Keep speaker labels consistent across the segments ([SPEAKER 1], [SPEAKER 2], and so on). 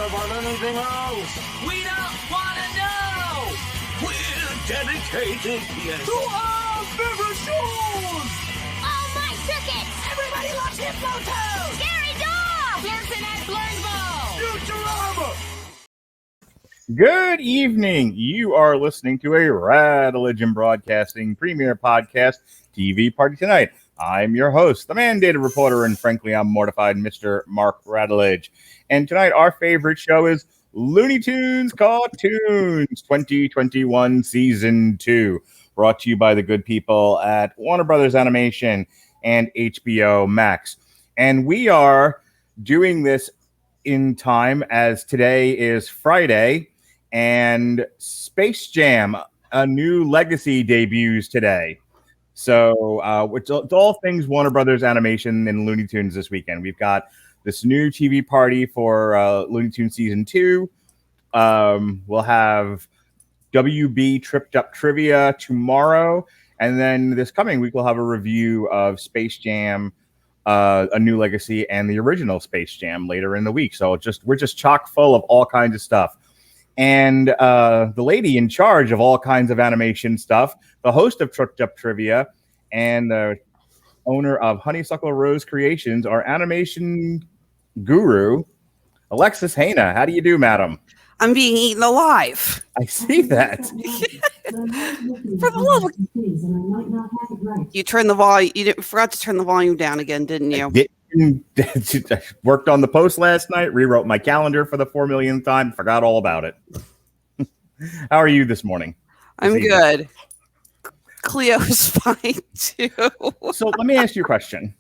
[SPEAKER 1] about anything else.
[SPEAKER 2] We don't want to know.
[SPEAKER 1] We're dedicated
[SPEAKER 2] To our favorite shows.
[SPEAKER 3] Oh, my tickets!
[SPEAKER 2] Everybody loves Hypnotoad.
[SPEAKER 3] Scary Dog!
[SPEAKER 2] Flirtin' at Blurnsville.
[SPEAKER 1] Futurama.
[SPEAKER 4] Good evening. You are listening to a Radulich Broadcasting Premier Podcast TV Party tonight. I'm your host, the mandated reporter, and frankly, I'm mortified, Mr. Mark Radulich. And tonight, our favorite show is Looney Tunes Cartoons 2021 Season 2, brought to you by the good people at Warner Brothers Animation and HBO Max. And we are doing this in time as today is Friday, and Space Jam, a new legacy, debuts today. So it's all things Warner Brothers Animation and Looney Tunes this weekend. We've got this new TV party for Looney Tunes Season 2. We'll have WB Tripped Up Trivia tomorrow. And then this coming week, we'll have a review of Space Jam, A New Legacy, and the original Space Jam later in the week. So we're just chock full of all kinds of stuff. And the lady in charge of all kinds of animation stuff, the host of Tripped Up Trivia, and the owner of Honeysuckle Rose Creations, our animation guru, Alexis Hejna. How do you do, madam?
[SPEAKER 5] I'm being eaten alive.
[SPEAKER 4] I see that.
[SPEAKER 5] For the love of... You turned the volume. You forgot to turn the volume down again, didn't you?
[SPEAKER 4] I worked on the post last night, rewrote my calendar for the 4 millionth time, forgot all about it. How are you this morning?
[SPEAKER 5] I'm good. Cleo's fine too.
[SPEAKER 4] So let me ask you a question.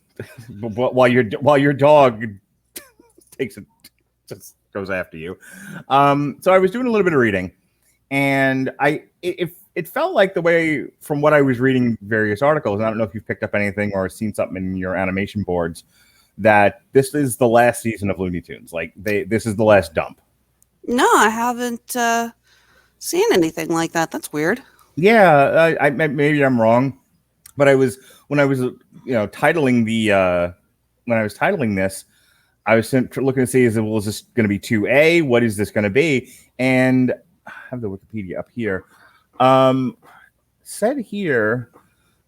[SPEAKER 4] While your dog just goes after you. So I was doing a little bit of reading, and it felt like the way from what I was reading various articles, and I don't know if you've picked up anything or seen something in your animation boards, that this is the last season of Looney Tunes. Like this is the last dump.
[SPEAKER 5] No, I haven't seen anything like that. That's weird.
[SPEAKER 4] Yeah, I maybe I'm wrong, but when I was titling this, I was looking to see is this going to be 2A? What is this going to be? And I have the Wikipedia up here. Said here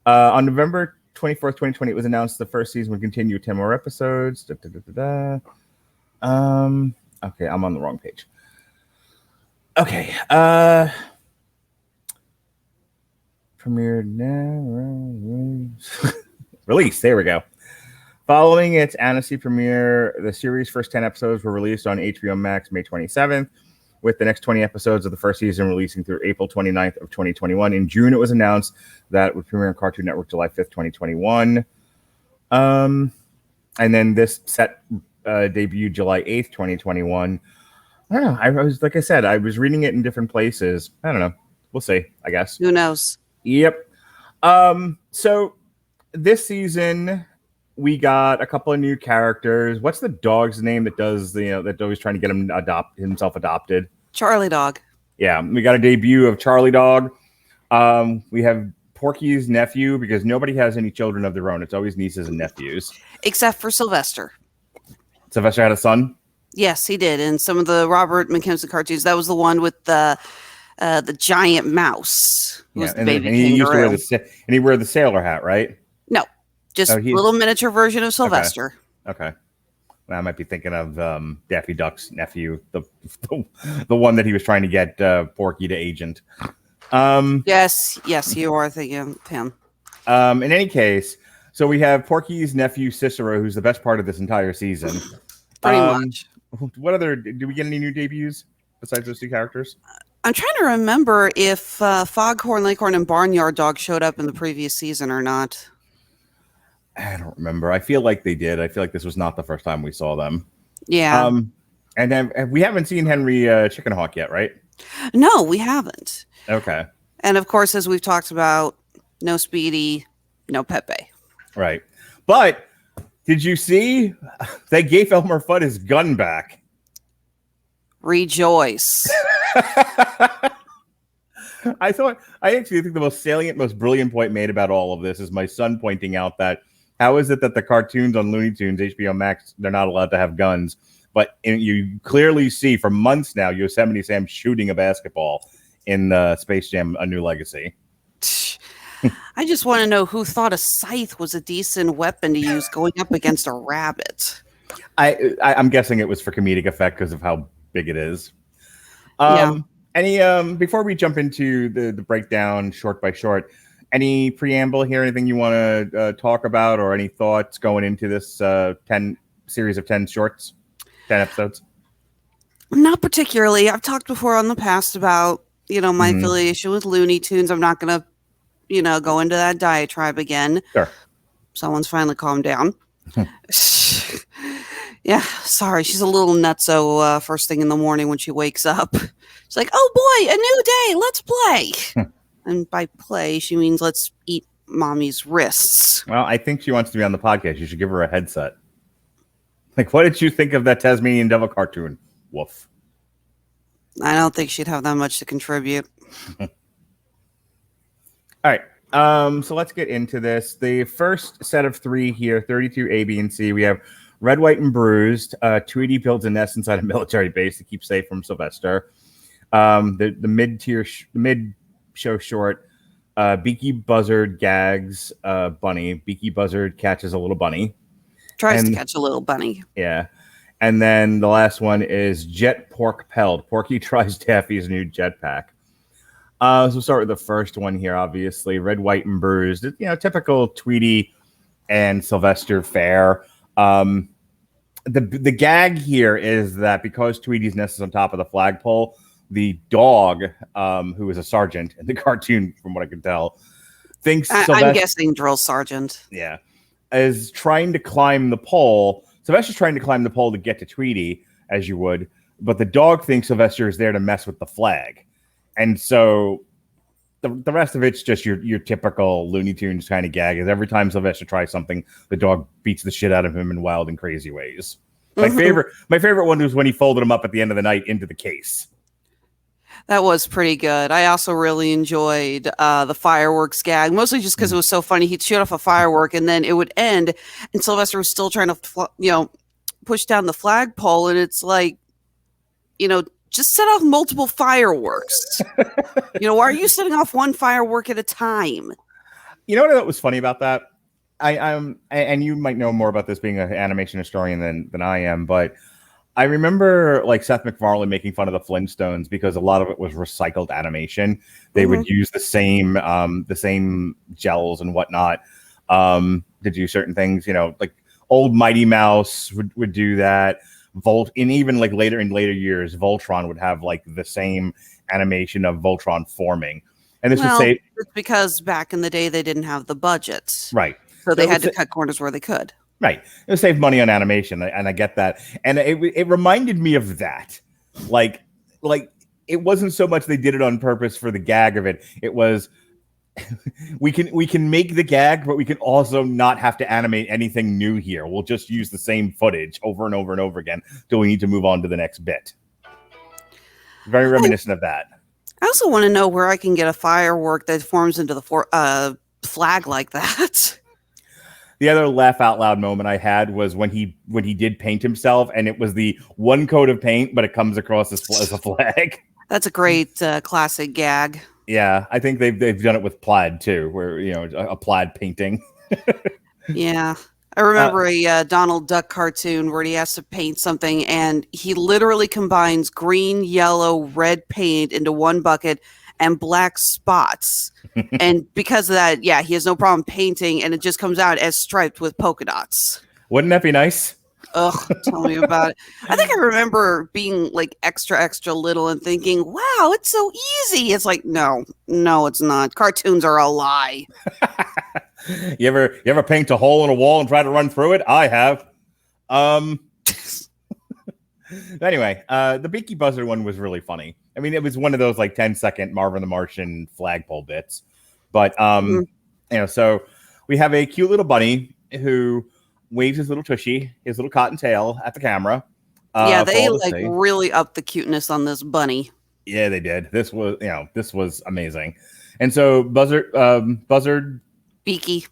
[SPEAKER 4] on November 24th, 2020, it was announced the first season would continue 10 more episodes. Okay, I'm on the wrong page. Okay. Premiered now. Release. There we go. Following its Annecy premiere, the series' first 10 episodes were released on HBO Max May 27th, with the next 20 episodes of the first season releasing through April 29th of 2021. In June, it was announced that it would premiere on Cartoon Network July 5th, 2021. And then this set debuted July 8th, 2021. I don't know. I was reading it in different places. I don't know. We'll see, I guess.
[SPEAKER 5] Who knows?
[SPEAKER 4] Yep. So this season we got a couple of new characters. What's the dog's name that does that always trying to get himself adopted?
[SPEAKER 5] Charlie Dog.
[SPEAKER 4] Yeah, we got a debut of Charlie Dog. We have Porky's nephew, because nobody has any children of their own. It's always nieces and nephews.
[SPEAKER 5] Except for Sylvester.
[SPEAKER 4] Sylvester had a son?
[SPEAKER 5] Yes, he did. In some of the Robert McKimson cartoons, that was the one with the giant mouse. Who was the baby
[SPEAKER 4] and he
[SPEAKER 5] kangaroo.
[SPEAKER 4] used to wear the sailor hat, right?
[SPEAKER 5] No, just a little miniature version of Sylvester.
[SPEAKER 4] Okay. Well, I might be thinking of Daffy Duck's nephew, the one that he was trying to get Porky to agent.
[SPEAKER 5] Yes, you are thinking of him.
[SPEAKER 4] In any case, so we have Porky's nephew Cicero, who's the best part of this entire season.
[SPEAKER 5] Pretty much.
[SPEAKER 4] What other? Do we get any new debuts besides those two characters?
[SPEAKER 5] I'm trying to remember if Foghorn Leghorn and Barnyard Dog showed up in the previous season or not.
[SPEAKER 4] I don't remember. I feel like they did. I feel like this was not the first time we saw them.
[SPEAKER 5] Yeah.
[SPEAKER 4] And then we haven't seen Henry Chickenhawk yet, right?
[SPEAKER 5] No, we haven't.
[SPEAKER 4] Okay.
[SPEAKER 5] And of course, as we've talked about, no Speedy, no Pepe.
[SPEAKER 4] Right. But did you see they gave Elmer Fudd his gun back?
[SPEAKER 5] Rejoice.
[SPEAKER 4] I actually think the most salient, most brilliant point made about all of this is my son pointing out that how is it that the cartoons on Looney Tunes, HBO Max, they're not allowed to have guns, but you clearly see for months now Yosemite Sam shooting a basketball in the Space Jam: A New Legacy.
[SPEAKER 5] I just want to know who thought a scythe was a decent weapon to use going up against a rabbit.
[SPEAKER 4] I'm guessing it was for comedic effect because of how big it is. Any before we jump into the breakdown short by short, any preamble here? Anything you want to talk about, or any thoughts going into this 10 series of 10 shorts, 10 episodes?
[SPEAKER 5] Not particularly. I've talked before on the past about my affiliation with Looney Tunes. I'm not going to go into that diatribe again.
[SPEAKER 4] Sure.
[SPEAKER 5] Someone's finally calmed down. Yeah, sorry. She's a little nutso first thing in the morning when she wakes up. She's like, oh boy, a new day. Let's play. And by play, she means let's eat mommy's wrists.
[SPEAKER 4] Well, I think she wants to be on the podcast. You should give her a headset. Like, what did you think of that Tasmanian Devil cartoon? Woof.
[SPEAKER 5] I don't think she'd have that much to contribute.
[SPEAKER 4] All right. So let's get into this. The first set of 3 here, 32 A, B, and C. We have Red, White, and Bruised. Tweety builds a nest inside a military base to keep safe from Sylvester. The mid-show short, Beaky Buzzard gags Bunny. Beaky Buzzard catches a little bunny.
[SPEAKER 5] Tries to catch a little bunny.
[SPEAKER 4] Yeah. And then the last one is Jet Pork Pelled. Porky tries Daffy's new jetpack. So we'll start with the first one here, obviously. Red, White, and Bruised. Typical Tweety and Sylvester fare. The gag here is that because Tweety's nest is on top of the flagpole, the dog, who is a sergeant in the cartoon, from what I can tell, thinks
[SPEAKER 5] I'm guessing drill sergeant.
[SPEAKER 4] Yeah, is trying to climb the pole. Sylvester's trying to climb the pole to get to Tweety, as you would, but the dog thinks Sylvester is there to mess with the flag, and so the rest of it's just your typical Looney Tunes kind of gag. Is every time Sylvester tries something, the dog beats the shit out of him in wild and crazy ways. My favorite one was when he folded him up at the end of the night into the case.
[SPEAKER 5] That was pretty good. I also really enjoyed the fireworks gag, mostly just because it was so funny. He'd shoot off a firework and then it would end, and Sylvester was still trying to, push down the flagpole, and it's like, just set off multiple fireworks. Why are you setting off one firework at a time?
[SPEAKER 4] You know what was funny about that? And you might know more about this being an animation historian than I am, but I remember like Seth MacFarlane making fun of the Flintstones because a lot of it was recycled animation. They would use the same gels and whatnot to do certain things. Like old Mighty Mouse would do that. And even like in later years, Voltron would have like the same animation of Voltron forming. And this would say
[SPEAKER 5] it's because back in the day they didn't have the budget,
[SPEAKER 4] right?
[SPEAKER 5] So they had to cut corners where they could.
[SPEAKER 4] Right. It would save money on animation, and I get that. And it reminded me of that. Like it wasn't so much they did it on purpose for the gag of it. It was we can make the gag, but we can also not have to animate anything new here. We'll just use the same footage over and over and over again till we need to move on to the next bit. Very reminiscent of that.
[SPEAKER 5] I also want to know where I can get a firework that forms into the flag like that.
[SPEAKER 4] The other laugh out loud moment I had was when he did paint himself, and it was the one coat of paint, but it comes across as a flag. That's
[SPEAKER 5] a great classic gag.
[SPEAKER 4] Yeah, I think they've done it with plaid too, where a plaid painting.
[SPEAKER 5] Yeah, I remember a Donald Duck cartoon where he has to paint something, and he literally combines green, yellow, red paint into one bucket and black spots. And because of that, yeah, he has no problem painting, and it just comes out as striped with polka dots.
[SPEAKER 4] Wouldn't that be nice?
[SPEAKER 5] Ugh, tell me about it. I think I remember being like extra little and thinking, wow, it's so easy. It's like, no, it's not. Cartoons are a lie.
[SPEAKER 4] You ever paint a hole in a wall and try to run through it? I have. Anyway, the Beaky Buzzard one was really funny. I mean, it was one of those like 10-second Marvin the Martian flagpole bits. But so we have a cute little bunny who waves his little tushy, his little cotton tail at the camera.
[SPEAKER 5] Yeah, they really upped the cuteness on this bunny.
[SPEAKER 4] Yeah, they did. This was amazing. And so Beaky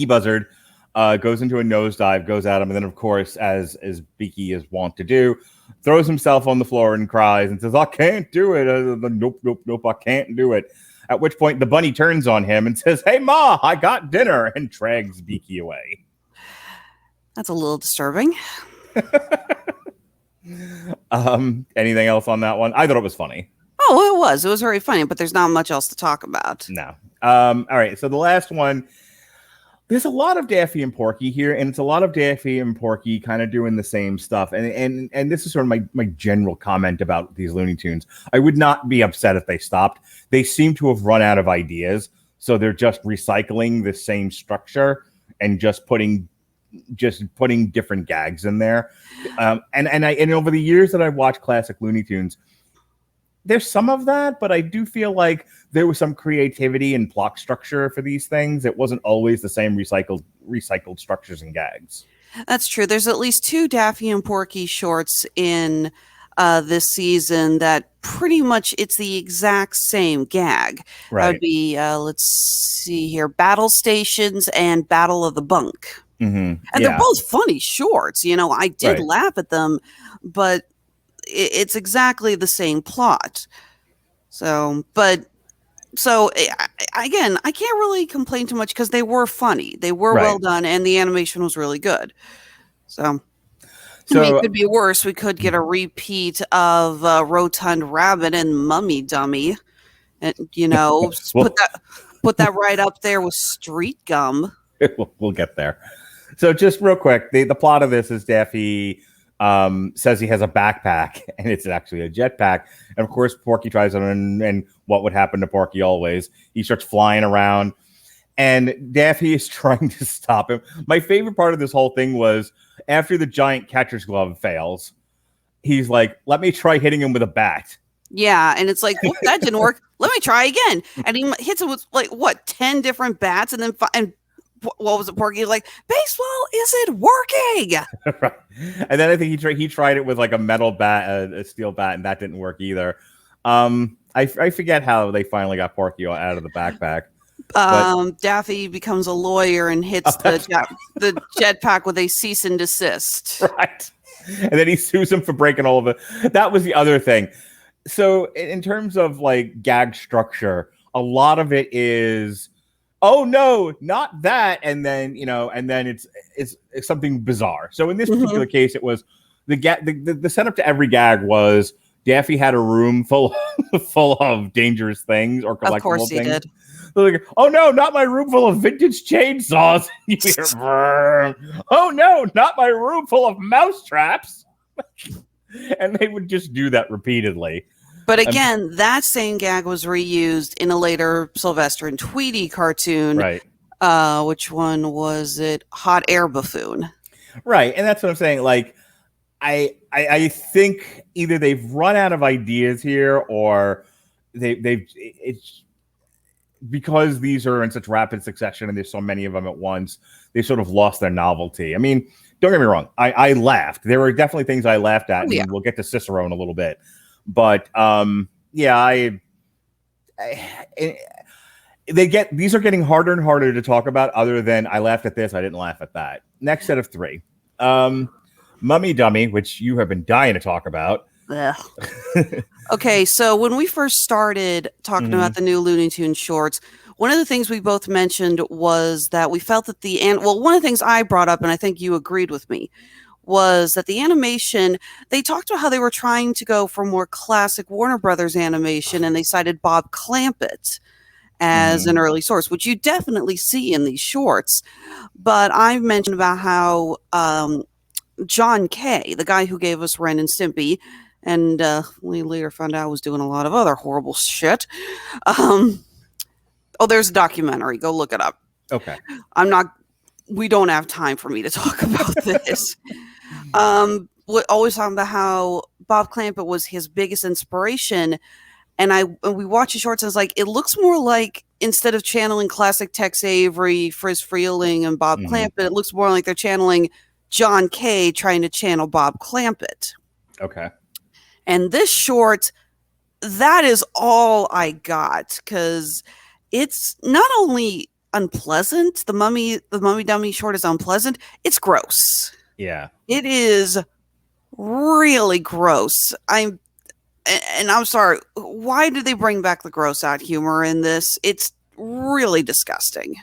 [SPEAKER 4] Buzzard goes into a nosedive, goes at him, and then, of course, as Beaky is wont to do, throws himself on the floor and cries and says, "I can't do it. Nope, I can't do it." At which point, the bunny turns on him and says, "Hey, Ma, I got dinner," and drags Beaky away.
[SPEAKER 5] That's a little disturbing.
[SPEAKER 4] Anything else on that one? I thought it was funny.
[SPEAKER 5] Oh, it was. It was very funny, but there's not much else to talk about.
[SPEAKER 4] No. All right. So the last one, there's a lot of Daffy and Porky here, and it's a lot of Daffy and Porky kind of doing the same stuff. And this is sort of my general comment about these Looney Tunes. I would not be upset if they stopped. They seem to have run out of ideas, so they're just recycling the same structure and just putting different gags in there. And over the years that I've watched classic Looney Tunes, there's some of that, but I do feel like there was some creativity and plot structure for these things. It wasn't always the same recycled structures and gags.
[SPEAKER 5] That's true. There's at least 2 Daffy and Porky shorts in this season that pretty much it's the exact same gag.
[SPEAKER 4] Right.
[SPEAKER 5] That would be, let's see here, Battle Stations and Battle of the Bunk.
[SPEAKER 4] Mm-hmm.
[SPEAKER 5] And they're both funny shorts. I did laugh at them, but it's exactly the same plot. So again, I can't really complain too much because they were funny. They were well done, and the animation was really good. So it could be worse. We could get a repeat of Rotund Rabbit and Mummy Dummy, and put that right up there with Street Gum.
[SPEAKER 4] We'll get there. So just real quick, the plot of this is Daffy says he has a backpack, and it's actually a jetpack. And of course, Porky tries it, and what would happen to Porky always? He starts flying around, and Daffy is trying to stop him. My favorite part of this whole thing was after the giant catcher's glove fails, he's like, "Let me try hitting him with a bat."
[SPEAKER 5] Yeah, and it's like, well, that didn't work. Let me try again. And he hits him with 10 different bats, and then what was it, Porky? Like, baseball isn't working.
[SPEAKER 4] Right. And then I think he tried it with like a metal bat, a steel bat, and that didn't work either. I forget how they finally got Porky out of the backpack.
[SPEAKER 5] Daffy becomes a lawyer and hits the jetpack with a cease and desist.
[SPEAKER 4] Right. And then he sues him for breaking all of it. That was the other thing. So in terms of like gag structure, a lot of it is, "Oh no, not that," and then it's something bizarre. So in this particular case, it was the setup to every gag was Daffy had a room full of dangerous things or collectible things. Of course he did. So like, "Oh no, not my room full of vintage chainsaws." You hear, "Oh no, not my room full of mouse traps." And they would just do that repeatedly.
[SPEAKER 5] But again, that same gag was reused in a later Sylvester and Tweety cartoon.
[SPEAKER 4] Right.
[SPEAKER 5] Which one was it? Hot Air Buffoon.
[SPEAKER 4] Right. And that's what I'm saying. Like, I think either they've run out of ideas here, or it's because these are in such rapid succession and there's so many of them at once, they sort of lost their novelty. I mean, don't get me wrong. I laughed. There were definitely things I laughed at. And we'll get to Cicero in a little bit. But these are getting harder and harder to talk about, other than I laughed at this, I didn't laugh at that. Next set of 3. Mummy Dummy, which you have been dying to talk about.
[SPEAKER 5] Okay, so when we first started talking about the new Looney Tunes shorts, one of the things we both mentioned was that we felt that one of the things I brought up, and I think you agreed with me, was that the animation, they talked about how they were trying to go for more classic Warner Brothers animation, and they cited Bob Clampett as an early source, which you definitely see in these shorts. But I mentioned about how John Kay, the guy who gave us Ren and Stimpy, and we later found out was doing a lot of other horrible shit. There's a documentary. Go look it up.
[SPEAKER 4] Okay.
[SPEAKER 5] We don't have time for me to talk about this. Always talking about how Bob Clampett was his biggest inspiration. And we watch the shorts, and it's like, it looks more like, instead of channeling classic Tex Avery, Friz Freleng, and Bob Clampett, it looks more like they're channeling John Kay trying to channel Bob Clampett.
[SPEAKER 4] Okay.
[SPEAKER 5] And this short, that is all I got, because it's not only unpleasant. The mummy dummy short is unpleasant. It's gross.
[SPEAKER 4] Yeah.
[SPEAKER 5] It is really gross. I'm sorry. Why did they bring back the gross out humor in this? It's really disgusting.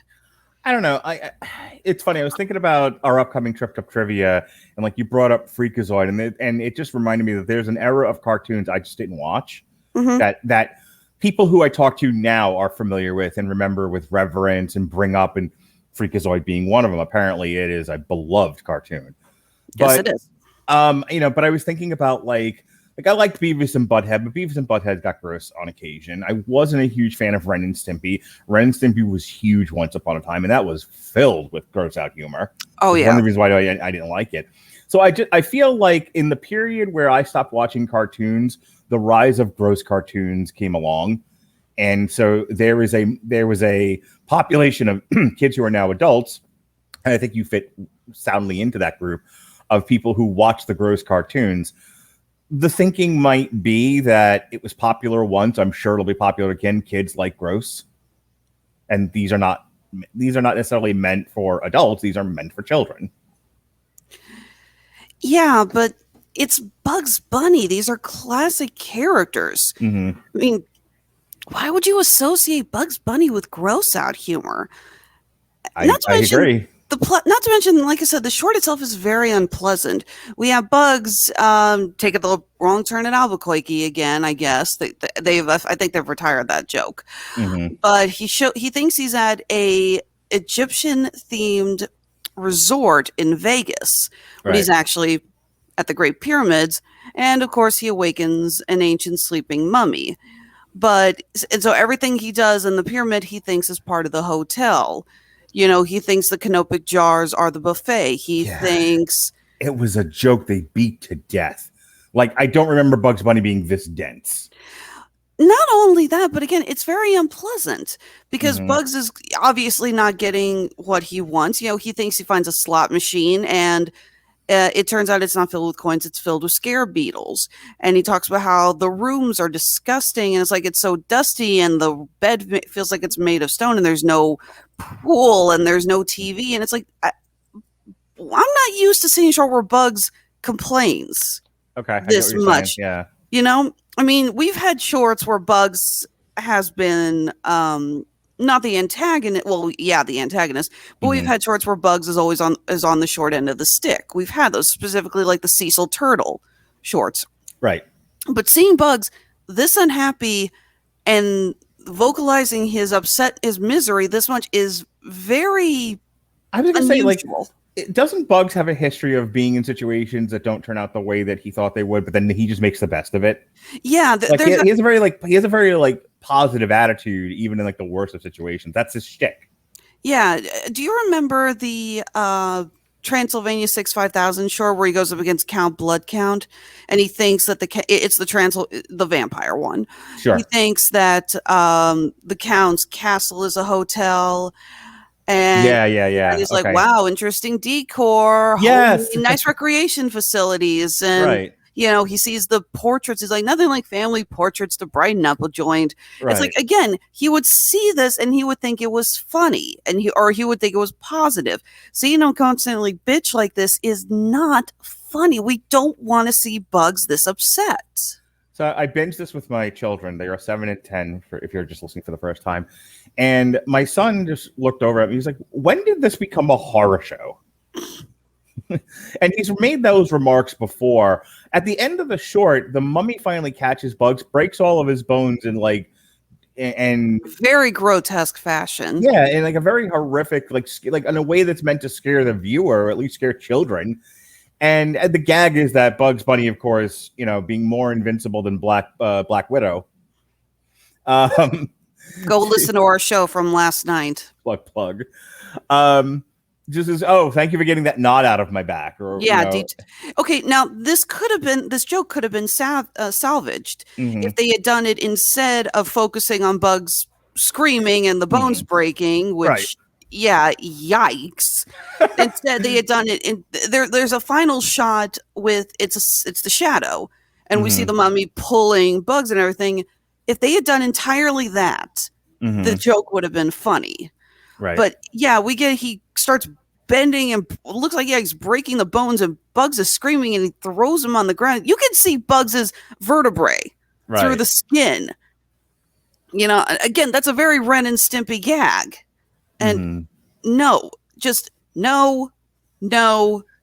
[SPEAKER 4] I don't know. It's funny. I was thinking about our upcoming Trip Trivia, and like you brought up Freakazoid, and it just reminded me that there's an era of cartoons I just didn't watch that people who I talk to now are familiar with and remember with reverence and bring up, and Freakazoid being one of them. Apparently, it is a beloved cartoon.
[SPEAKER 5] Yes, it is.
[SPEAKER 4] But I was thinking about like I liked Beavis and Butthead, but Beavis and Butthead got gross on occasion. I wasn't a huge fan of Ren and Stimpy. Ren and Stimpy was huge once upon a time, and that was filled with gross out humor.
[SPEAKER 5] Oh yeah,
[SPEAKER 4] one of the reasons why I didn't like it. So I feel like in the period where I stopped watching cartoons, the rise of gross cartoons came along, and so there was a population of kids who are now adults, and I think you fit soundly into that group of people who watch the gross cartoons. The thinking might be that it was popular once. I'm sure it'll be popular again. Kids like gross, and these are not necessarily meant for adults. These are meant for children.
[SPEAKER 5] Yeah, but it's Bugs Bunny. These are classic characters.
[SPEAKER 4] Mm-hmm.
[SPEAKER 5] I mean, why would you associate Bugs Bunny with gross out humor?
[SPEAKER 4] I agree.
[SPEAKER 5] Not to mention, like I said, the short itself is very unpleasant. We have Bugs taking the wrong turn at Albuquerque again. I guess I think they've retired that joke.
[SPEAKER 4] Mm-hmm.
[SPEAKER 5] But he thinks he's at a Egyptian themed resort in Vegas, when he's actually at the Great Pyramids, and of course he awakens an ancient sleeping mummy. And so everything he does in the pyramid, he thinks is part of the hotel. You know, he thinks the canopic jars are the buffet. He thinks
[SPEAKER 4] it was a joke they beat to death. Like, I don't remember Bugs Bunny being this dense.
[SPEAKER 5] Not only that, but again, it's very unpleasant because Bugs is obviously not getting what he wants. You know, he thinks he finds a slot machine, and it turns out it's not filled with coins. It's filled with scare beetles. And he talks about how the rooms are disgusting, and it's like it's so dusty, and the bed feels like it's made of stone, and there's no pool, and there's no TV. And it's like, I'm not used to seeing a show where Bugs complains this much.
[SPEAKER 4] Saying. Yeah.
[SPEAKER 5] You know, I mean, we've had shorts where Bugs has been not the antagonist. Well, yeah, the antagonist. But we've had shorts where Bugs is always on the short end of the stick. We've had those, specifically like the Cecil Turtle shorts.
[SPEAKER 4] Right.
[SPEAKER 5] But seeing Bugs this unhappy and vocalizing his misery this much is very
[SPEAKER 4] I was going to say, like,
[SPEAKER 5] unusual.
[SPEAKER 4] doesn't Bugs have a history of being in situations that don't turn out the way that he thought they would, but then he just makes the best of it?
[SPEAKER 5] Yeah,
[SPEAKER 4] he has a very positive attitude, even in like the worst of situations. That's his shtick.
[SPEAKER 5] Yeah. Do you remember the Transylvania 65000 short where he goes up against Count Blood Count, and he thinks that it's the vampire one.
[SPEAKER 4] Sure.
[SPEAKER 5] He thinks that the Count's castle is a hotel. And
[SPEAKER 4] yeah.
[SPEAKER 5] And he's like, wow, interesting decor.
[SPEAKER 4] Yes.
[SPEAKER 5] Nice recreation facilities. And, you know, he sees the portraits. He's like, nothing like family portraits to brighten up a joint. Right. It's like, again, he would see this and he would think it was funny, and he would think it was positive. Seeing him constantly bitch like this is not funny. We don't want to see Bugs this upset.
[SPEAKER 4] So I binged this with my children. They are 7 and 10, if you're just listening for the first time. And my son just looked over at me. He's like, when did this become a horror show? And he's made those remarks before. At the end of the short, the mummy finally catches Bugs, breaks all of his bones in
[SPEAKER 5] very grotesque fashion.
[SPEAKER 4] Yeah, in like a very horrific, like in a way that's meant to scare the viewer, or at least scare children. And the gag is that Bugs Bunny, of course, you know, being more invincible than Black Widow.
[SPEAKER 5] Go listen to our show from last night.
[SPEAKER 4] Plug. Just as, thank you for getting that knot out of my back. Or
[SPEAKER 5] yeah. Okay. Now this joke could have been salvaged if they had done it instead of focusing on Bugs screaming and the bones breaking, which. Right. Yeah, yikes. Instead, they had done it in there's a final shot with it's the shadow, and we see the mummy pulling Bugs and everything. If they had done entirely that, the joke would have been funny.
[SPEAKER 4] Right.
[SPEAKER 5] But yeah, he starts bending and it looks like he's breaking the bones, and Bugs is screaming and he throws him on the ground. You can see Bugs's vertebrae through the skin. You know, again, that's a very Ren and Stimpy gag. And no.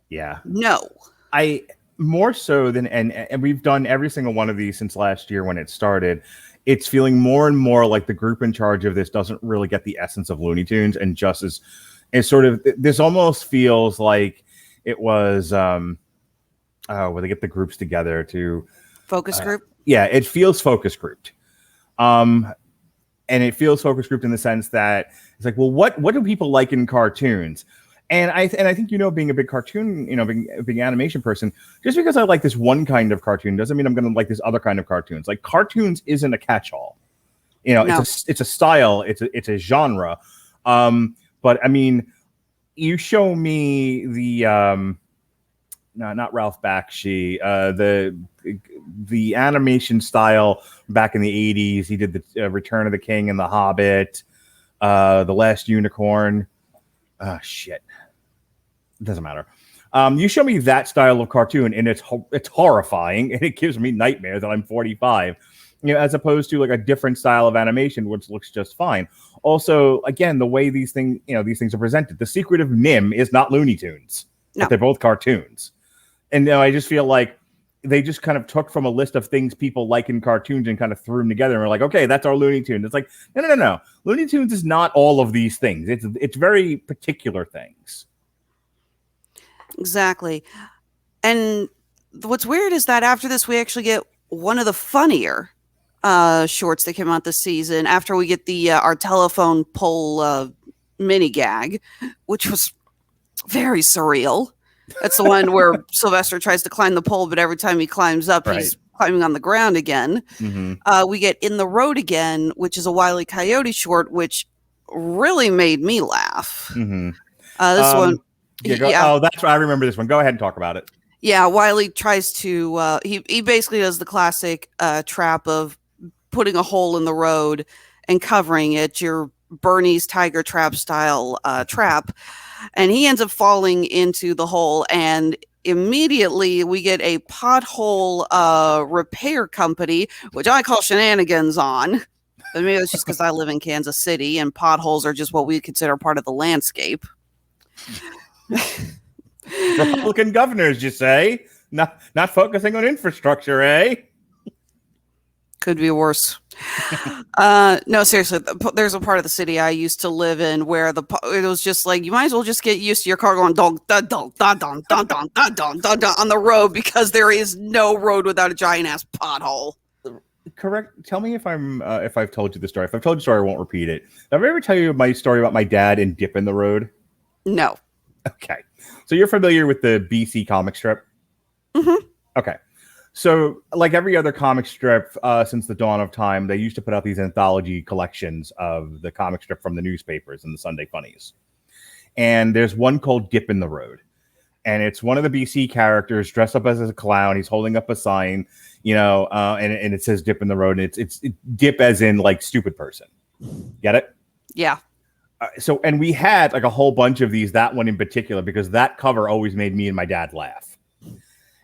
[SPEAKER 4] Yeah.
[SPEAKER 5] No.
[SPEAKER 4] I more so than and we've done every single one of these since last year when it started. It's feeling more and more like the group in charge of this doesn't really get the essence of Looney Tunes, and just is sort of, this almost feels like it was where they get the groups together to
[SPEAKER 5] focus group.
[SPEAKER 4] Yeah, it feels focus grouped. And it feels focus grouped in the sense that it's like, well, what do people like in cartoons? And I think, being a big cartoon, being a big animation person, just because I like this one kind of cartoon doesn't mean I'm going to like this other kind of cartoons. Like, cartoons isn't a catch-all. No. It's a style, it's a genre. But I mean, you show me the no, not Ralph Bakshi, the animation style back in the 80s. He did the Return of the King and The Hobbit, The Last Unicorn. Shit. It doesn't matter. You show me that style of cartoon and it's horrifying, and it gives me nightmares that I'm 45. As opposed to like a different style of animation, which looks just fine. Also, again, the way these things are presented. The Secret of Nim is not Looney Tunes. No. But they're both cartoons. And I just feel like they just kind of took from a list of things people like in cartoons and kind of threw them together and were like, okay, that's our Looney Tunes. It's like, no. Looney Tunes is not all of these things. It's very particular things.
[SPEAKER 5] Exactly. And what's weird is that after this, we actually get one of the funnier shorts that came out this season after we get the our telephone pole mini gag, which was very surreal. That's the one where Sylvester tries to climb the pole, but every time he climbs up, he's climbing on the ground again. We get In the Road Again, which is a Wile E. Coyote short, which really made me laugh. This one.
[SPEAKER 4] Oh, that's right. I remember this one. Go ahead and talk about it.
[SPEAKER 5] Yeah, Wiley tries to, he basically does the classic trap of putting a hole in the road and covering it, your Bernie's Tiger Trap style trap. And he ends up falling into the hole, and immediately we get a pothole repair company, which I call shenanigans on. But maybe it's just because I live in Kansas City and potholes are just what we consider part of the landscape.
[SPEAKER 4] Republican governors, you say? Not focusing on infrastructure, eh?
[SPEAKER 5] Could be worse. No, seriously, there's a part of the city I used to live in where it was just like, you might as well just get used to your car going dong dun dun dun dun dun dun dun dun dun dun on the road, because there is no road without a giant ass pothole.
[SPEAKER 4] Correct. Tell me if I've told you the story. If I've told you the story, I won't repeat it. Did I ever tell you my story about my dad and Dip in the Road?
[SPEAKER 5] No.
[SPEAKER 4] Okay. So you're familiar with the BC comic strip?
[SPEAKER 5] Mm-hmm.
[SPEAKER 4] Okay. So like every other comic strip since the dawn of time, they used to put out these anthology collections of the comic strip from the newspapers and the Sunday Funnies. And there's one called Dip in the Road. And it's one of the BC characters dressed up as a clown. He's holding up a sign, and it says Dip in the Road. And it's Dip as in like stupid person. Get it?
[SPEAKER 5] Yeah.
[SPEAKER 4] And we had like a whole bunch of these, that one in particular, because that cover always made me and my dad laugh.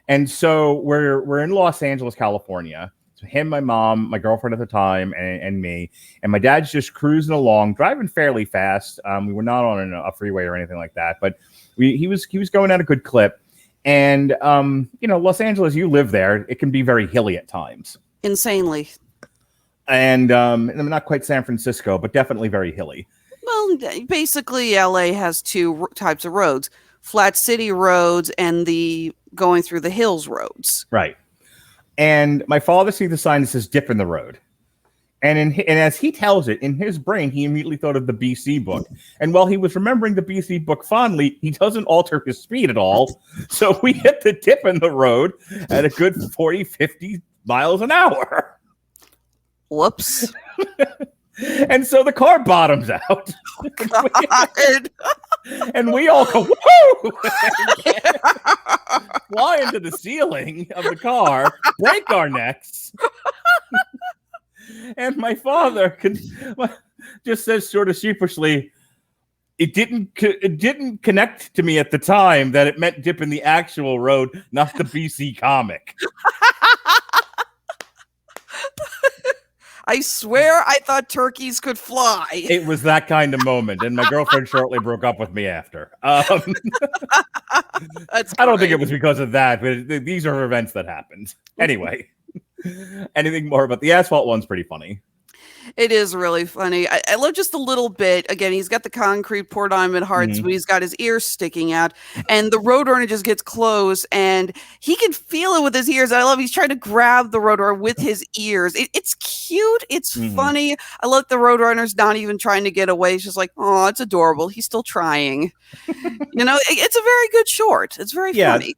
[SPEAKER 4] And so we're in Los Angeles, California. So him, my mom, my girlfriend at the time, and me. And my dad's just cruising along, driving fairly fast. We were not on a freeway or anything like that, but he was going at a good clip. And Los Angeles, you live there, it can be very hilly at times.
[SPEAKER 5] Insanely.
[SPEAKER 4] And not quite San Francisco, but definitely very hilly.
[SPEAKER 5] Well, basically, LA has two types of roads: flat city roads and the going through the hills roads.
[SPEAKER 4] Right. And my father sees the sign that says Dip in the Road. And as he tells it, in his brain, he immediately thought of the BC book. And while he was remembering the BC book fondly, he doesn't alter his speed at all. So we hit the dip in the road at a good 40, 50 miles an hour.
[SPEAKER 5] Whoops.
[SPEAKER 4] And so the car bottoms out.
[SPEAKER 5] God.
[SPEAKER 4] And we all go, woo! Fly into the ceiling of the car, break our necks. And my father just says sort of sheepishly, it didn't connect to me at the time that it meant dip in the actual road, not the BC comic.
[SPEAKER 5] I swear I thought turkeys could fly.
[SPEAKER 4] It was that kind of moment, and my girlfriend shortly broke up with me after. I don't think it was because of that, but these are events that happened. Anyway, anything more about the asphalt one's pretty funny.
[SPEAKER 5] It is really funny. I love just a little bit. Again, he's got the concrete poured on him at hearts, but he's got his ears sticking out. And the Roadrunner just gets close, and he can feel it with his ears. I love he's trying to grab the Roadrunner with his ears. It's cute. It's funny. I love the Roadrunner's not even trying to get away. It's just like, oh, it's adorable. He's still trying. It's a very good short. It's very funny.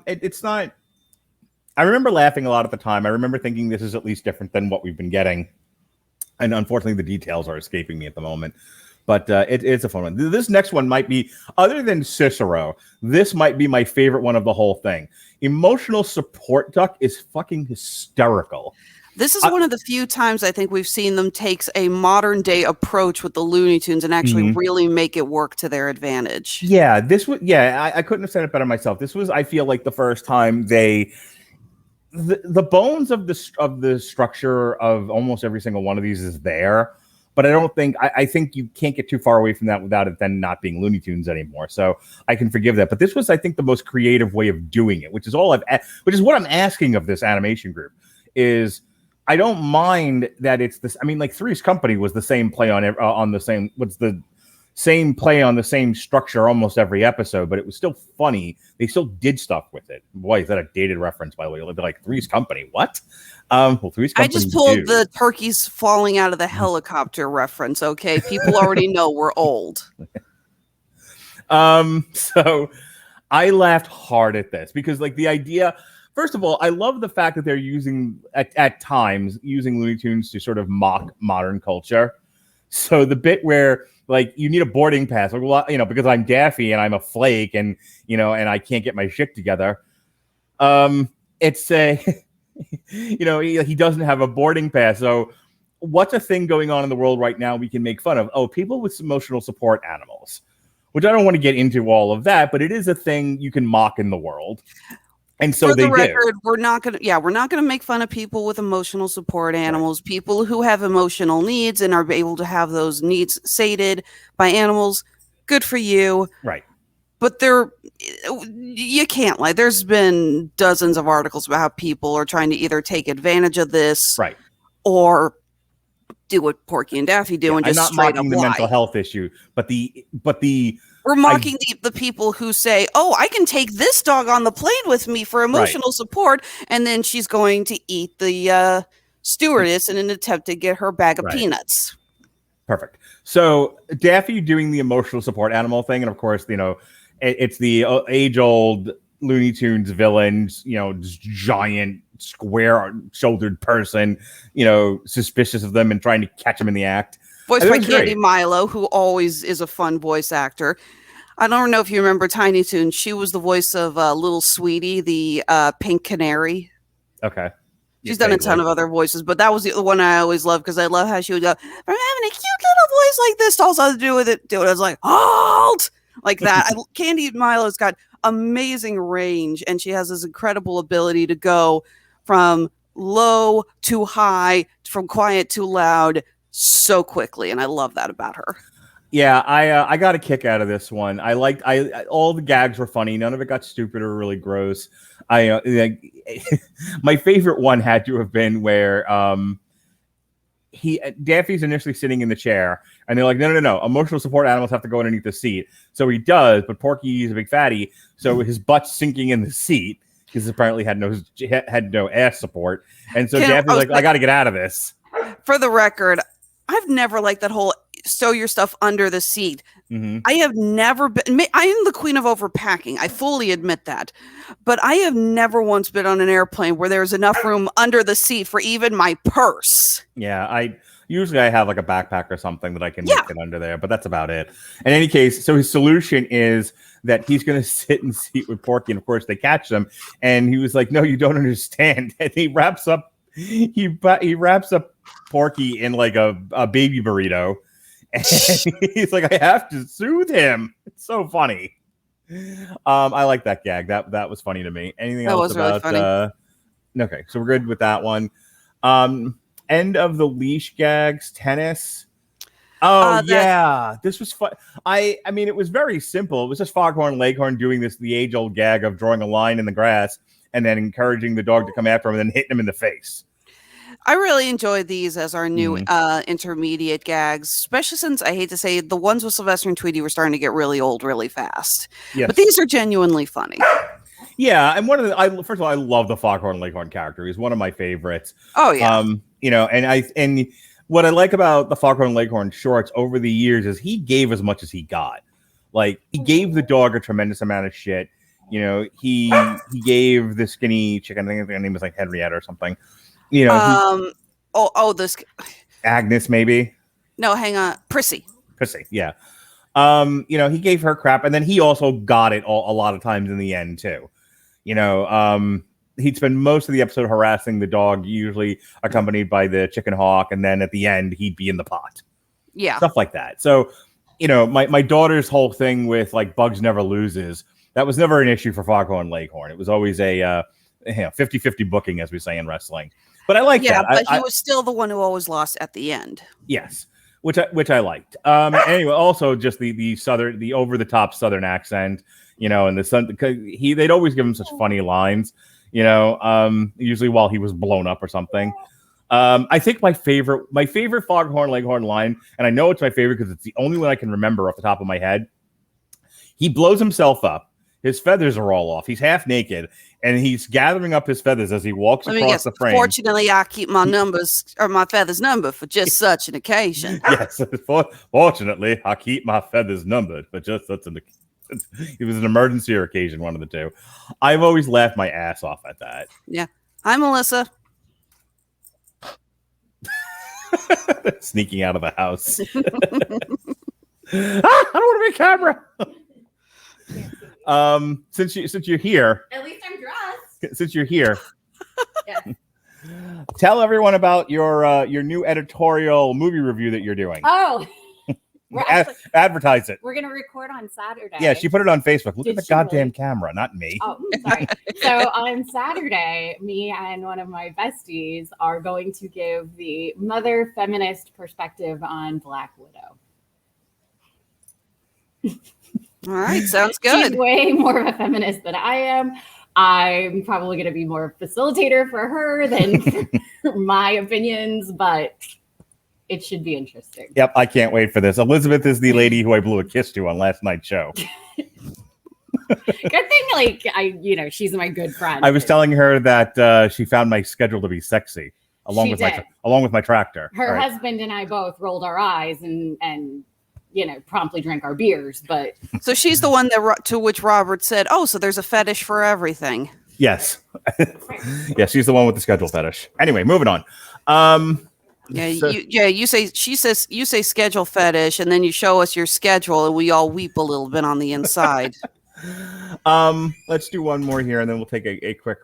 [SPEAKER 4] It's not. I remember laughing a lot at the time. I remember thinking this is at least different than what we've been getting. And unfortunately, the details are escaping me at the moment. But it's a fun one. This next one might be, other than Cicero, this might be my favorite one of the whole thing. Emotional Support Duck is fucking hysterical.
[SPEAKER 5] This is one of the few times I think we've seen them take a modern day approach with the Looney Tunes and actually really make it work to their advantage.
[SPEAKER 4] Yeah, I couldn't have said it better myself. This was, I feel like, the first time they... The bones of the structure of almost every single one of these is there, but I think you can't get too far away from that without it then not being Looney Tunes anymore. So I can forgive that. But this was, I think, the most creative way of doing it, which is what I'm asking of this animation group. Is I don't mind that it's this. I mean, like Three's Company was the same play on the same. What's the same play on the same structure almost every episode, but it was still funny. They still did stuff with it. Boy, is that a dated reference, by the way? It'll be like Three's Company. What? Three's Company.
[SPEAKER 5] I just pulled the turkeys falling out of the helicopter reference. Okay, people already know we're old.
[SPEAKER 4] So I laughed hard at this because, like, the idea. First of all, I love the fact that they're using at times using Looney Tunes to sort of mock modern culture. So the bit where, like, you need a boarding pass, like, well, because I'm Daffy and I'm a flake and, and I can't get my shit together. It's a, he doesn't have a boarding pass. So what's a thing going on in the world right now we can make fun of? Oh, people with emotional support animals, which I don't want to get into all of that, but it is a thing you can mock in the world. And so
[SPEAKER 5] for the record, we're not gonna make fun of people with emotional support animals, people who have emotional needs and are able to have those needs sated by animals. Good for you.
[SPEAKER 4] Right.
[SPEAKER 5] But you can't lie. There's been dozens of articles about how people are trying to either take advantage of this,
[SPEAKER 4] right,
[SPEAKER 5] or do what Porky and Daffy do and just
[SPEAKER 4] I'm not mocking the mental health issue, but
[SPEAKER 5] we're mocking the people who say, oh, I can take this dog on the plane with me for emotional support, and then she's going to eat the stewardess in an attempt to get her bag of peanuts.
[SPEAKER 4] Perfect. So Daffy doing the emotional support animal thing, and of course, it's the age-old Looney Tunes villains, giant square-shouldered person, suspicious of them and trying to catch them in the act.
[SPEAKER 5] Voiced by Candy Milo, who always is a fun voice actor. I don't know if you remember Tiny Toon. She was the voice of Little Sweetie, the pink canary.
[SPEAKER 4] Okay.
[SPEAKER 5] She's done a ton of other voices, but that was the one I always loved because I love how she would go, I'm having a cute little voice like this. All I had to do with it. I was like, halt! Like that. Candy Milo's got amazing range, and she has this incredible ability to go from low to high, from quiet to loud, so quickly, and I love that about her.
[SPEAKER 4] Yeah, I got a kick out of this one. I all the gags were funny. None of it got stupid or really gross. My favorite one had to have been where Daffy's initially sitting in the chair, and they're like, no, emotional support animals have to go underneath the seat. So he does, but Porky's a big fatty, so his butt's sinking in the seat because apparently had no ass support, and so Daffy's like, I got to get out of this.
[SPEAKER 5] For the record, I've never liked that whole sew your stuff under the seat.
[SPEAKER 4] Mm-hmm.
[SPEAKER 5] I have never been. I am the queen of overpacking. I fully admit that. But I have never once been on an airplane where there's enough room under the seat for even my purse.
[SPEAKER 4] Yeah, I have like a backpack or something that I can make it under there, but that's about it. In any case, so his solution is that he's going to sit in the seat with Porky, and of course they catch them. And he was like, "No, you don't understand." And he wraps up Porky in like a baby burrito. And he's like, I have to soothe him. It's so funny. I like that gag. That was funny to me. Anything else
[SPEAKER 5] was really
[SPEAKER 4] about
[SPEAKER 5] funny.
[SPEAKER 4] Okay, so we're good with that one. End of the leash gags, tennis. Oh yeah, this was fun. I mean, it was very simple. It was just Foghorn Leghorn doing the age-old gag of drawing a line in the grass and then encouraging the dog to come after him and then hitting him in the face.
[SPEAKER 5] I really enjoyed these as our new intermediate gags, especially since I hate to say the ones with Sylvester and Tweety were starting to get really old really fast.
[SPEAKER 4] Yes.
[SPEAKER 5] But these are genuinely funny.
[SPEAKER 4] Yeah, and first of all, I love the Foghorn Leghorn character. He's one of my favorites.
[SPEAKER 5] Oh yeah.
[SPEAKER 4] And what I like about the Foghorn Leghorn shorts over the years is he gave as much as he got. Like, he gave the dog a tremendous amount of shit. You know, he gave the skinny chicken, I think her name was like Henrietta or something. You know,
[SPEAKER 5] this
[SPEAKER 4] Agnes, maybe.
[SPEAKER 5] No, hang on, Prissy,
[SPEAKER 4] yeah. He gave her crap, and then he also got it a lot of times in the end too. He'd spend most of the episode harassing the dog, usually accompanied by the chicken hawk, and then at the end he'd be in the pot. Yeah, stuff like that. So, my daughter's whole thing with like Bugs Never Loses, that was never an issue for Foghorn Leghorn. It was always a 50-50 booking, as we say in wrestling. But I like that.
[SPEAKER 5] Yeah, but he was still the one who always lost at the end.
[SPEAKER 4] Yes, which I liked. Anyway, also just the over the top Southern accent, and the sun, because they'd always give him such funny lines, usually while he was blown up or something. I think my favorite Foghorn Leghorn line, and I know it's my favorite because it's the only one I can remember off the top of my head. He blows himself up. His feathers are all off. He's half naked, and he's gathering up his feathers as he walks across the frame.
[SPEAKER 5] Fortunately, I keep my feathers numbered for just such an occasion.
[SPEAKER 4] Yes, fortunately, I keep my feathers numbered for just such an occasion. It was an emergency or occasion, one of the two. I've always laughed my ass off at that.
[SPEAKER 5] Yeah. Hi, Melissa.
[SPEAKER 4] Sneaking out of the house. I don't want to be a camera. Since you're here,
[SPEAKER 3] at least I'm dressed.
[SPEAKER 4] Since you're here,
[SPEAKER 3] Yeah.
[SPEAKER 4] Tell everyone about your new editorial movie review that you're doing.
[SPEAKER 3] Oh,
[SPEAKER 4] advertise it.
[SPEAKER 3] We're gonna record on Saturday.
[SPEAKER 4] Yeah, she put it on Facebook. Look at the goddamn camera, not me.
[SPEAKER 3] Oh, sorry. So on Saturday, me and one of my besties are going to give the mother feminist perspective on Black Widow.
[SPEAKER 5] All right, sounds good.
[SPEAKER 3] She's way more of a feminist than I am. I'm probably going to be more facilitator for her than for my opinions, but it should be interesting.
[SPEAKER 4] Yep, I can't wait for this. Elizabeth is the lady who I blew a kiss to on last night's show.
[SPEAKER 3] Good thing, she's my good friend.
[SPEAKER 4] I was telling her that she found my schedule to be sexy, along with my tractor.
[SPEAKER 3] Her husband and I both rolled our eyes and promptly drank our beers, but
[SPEAKER 5] so she's the one to which Robert said, "Oh, so there's a fetish for everything."
[SPEAKER 4] Yes, yeah, she's the one with the schedule fetish. Anyway, moving on.
[SPEAKER 5] You say schedule fetish, and then you show us your schedule, and we all weep a little bit on the inside.
[SPEAKER 4] Let's do one more here, and then we'll take a quick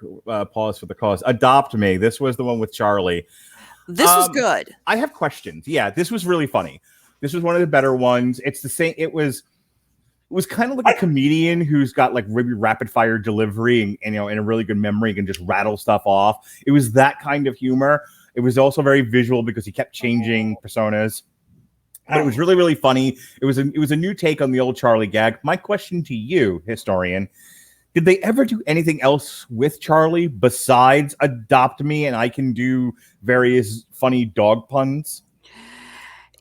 [SPEAKER 4] pause for the cause. Adopt Me. This was the one with Charlie.
[SPEAKER 5] This was good.
[SPEAKER 4] I have questions. Yeah, this was really funny. This was one of the better ones. It's the same. It was kind of like a comedian who's got like really rapid fire delivery and a really good memory, can just rattle stuff off. It was that kind of humor. It was also very visual because he kept changing personas. But it was really, really funny. It was a new take on the old Charlie gag. My question to you, historian, did they ever do anything else with Charlie besides Adopt Me and I can do various funny dog puns?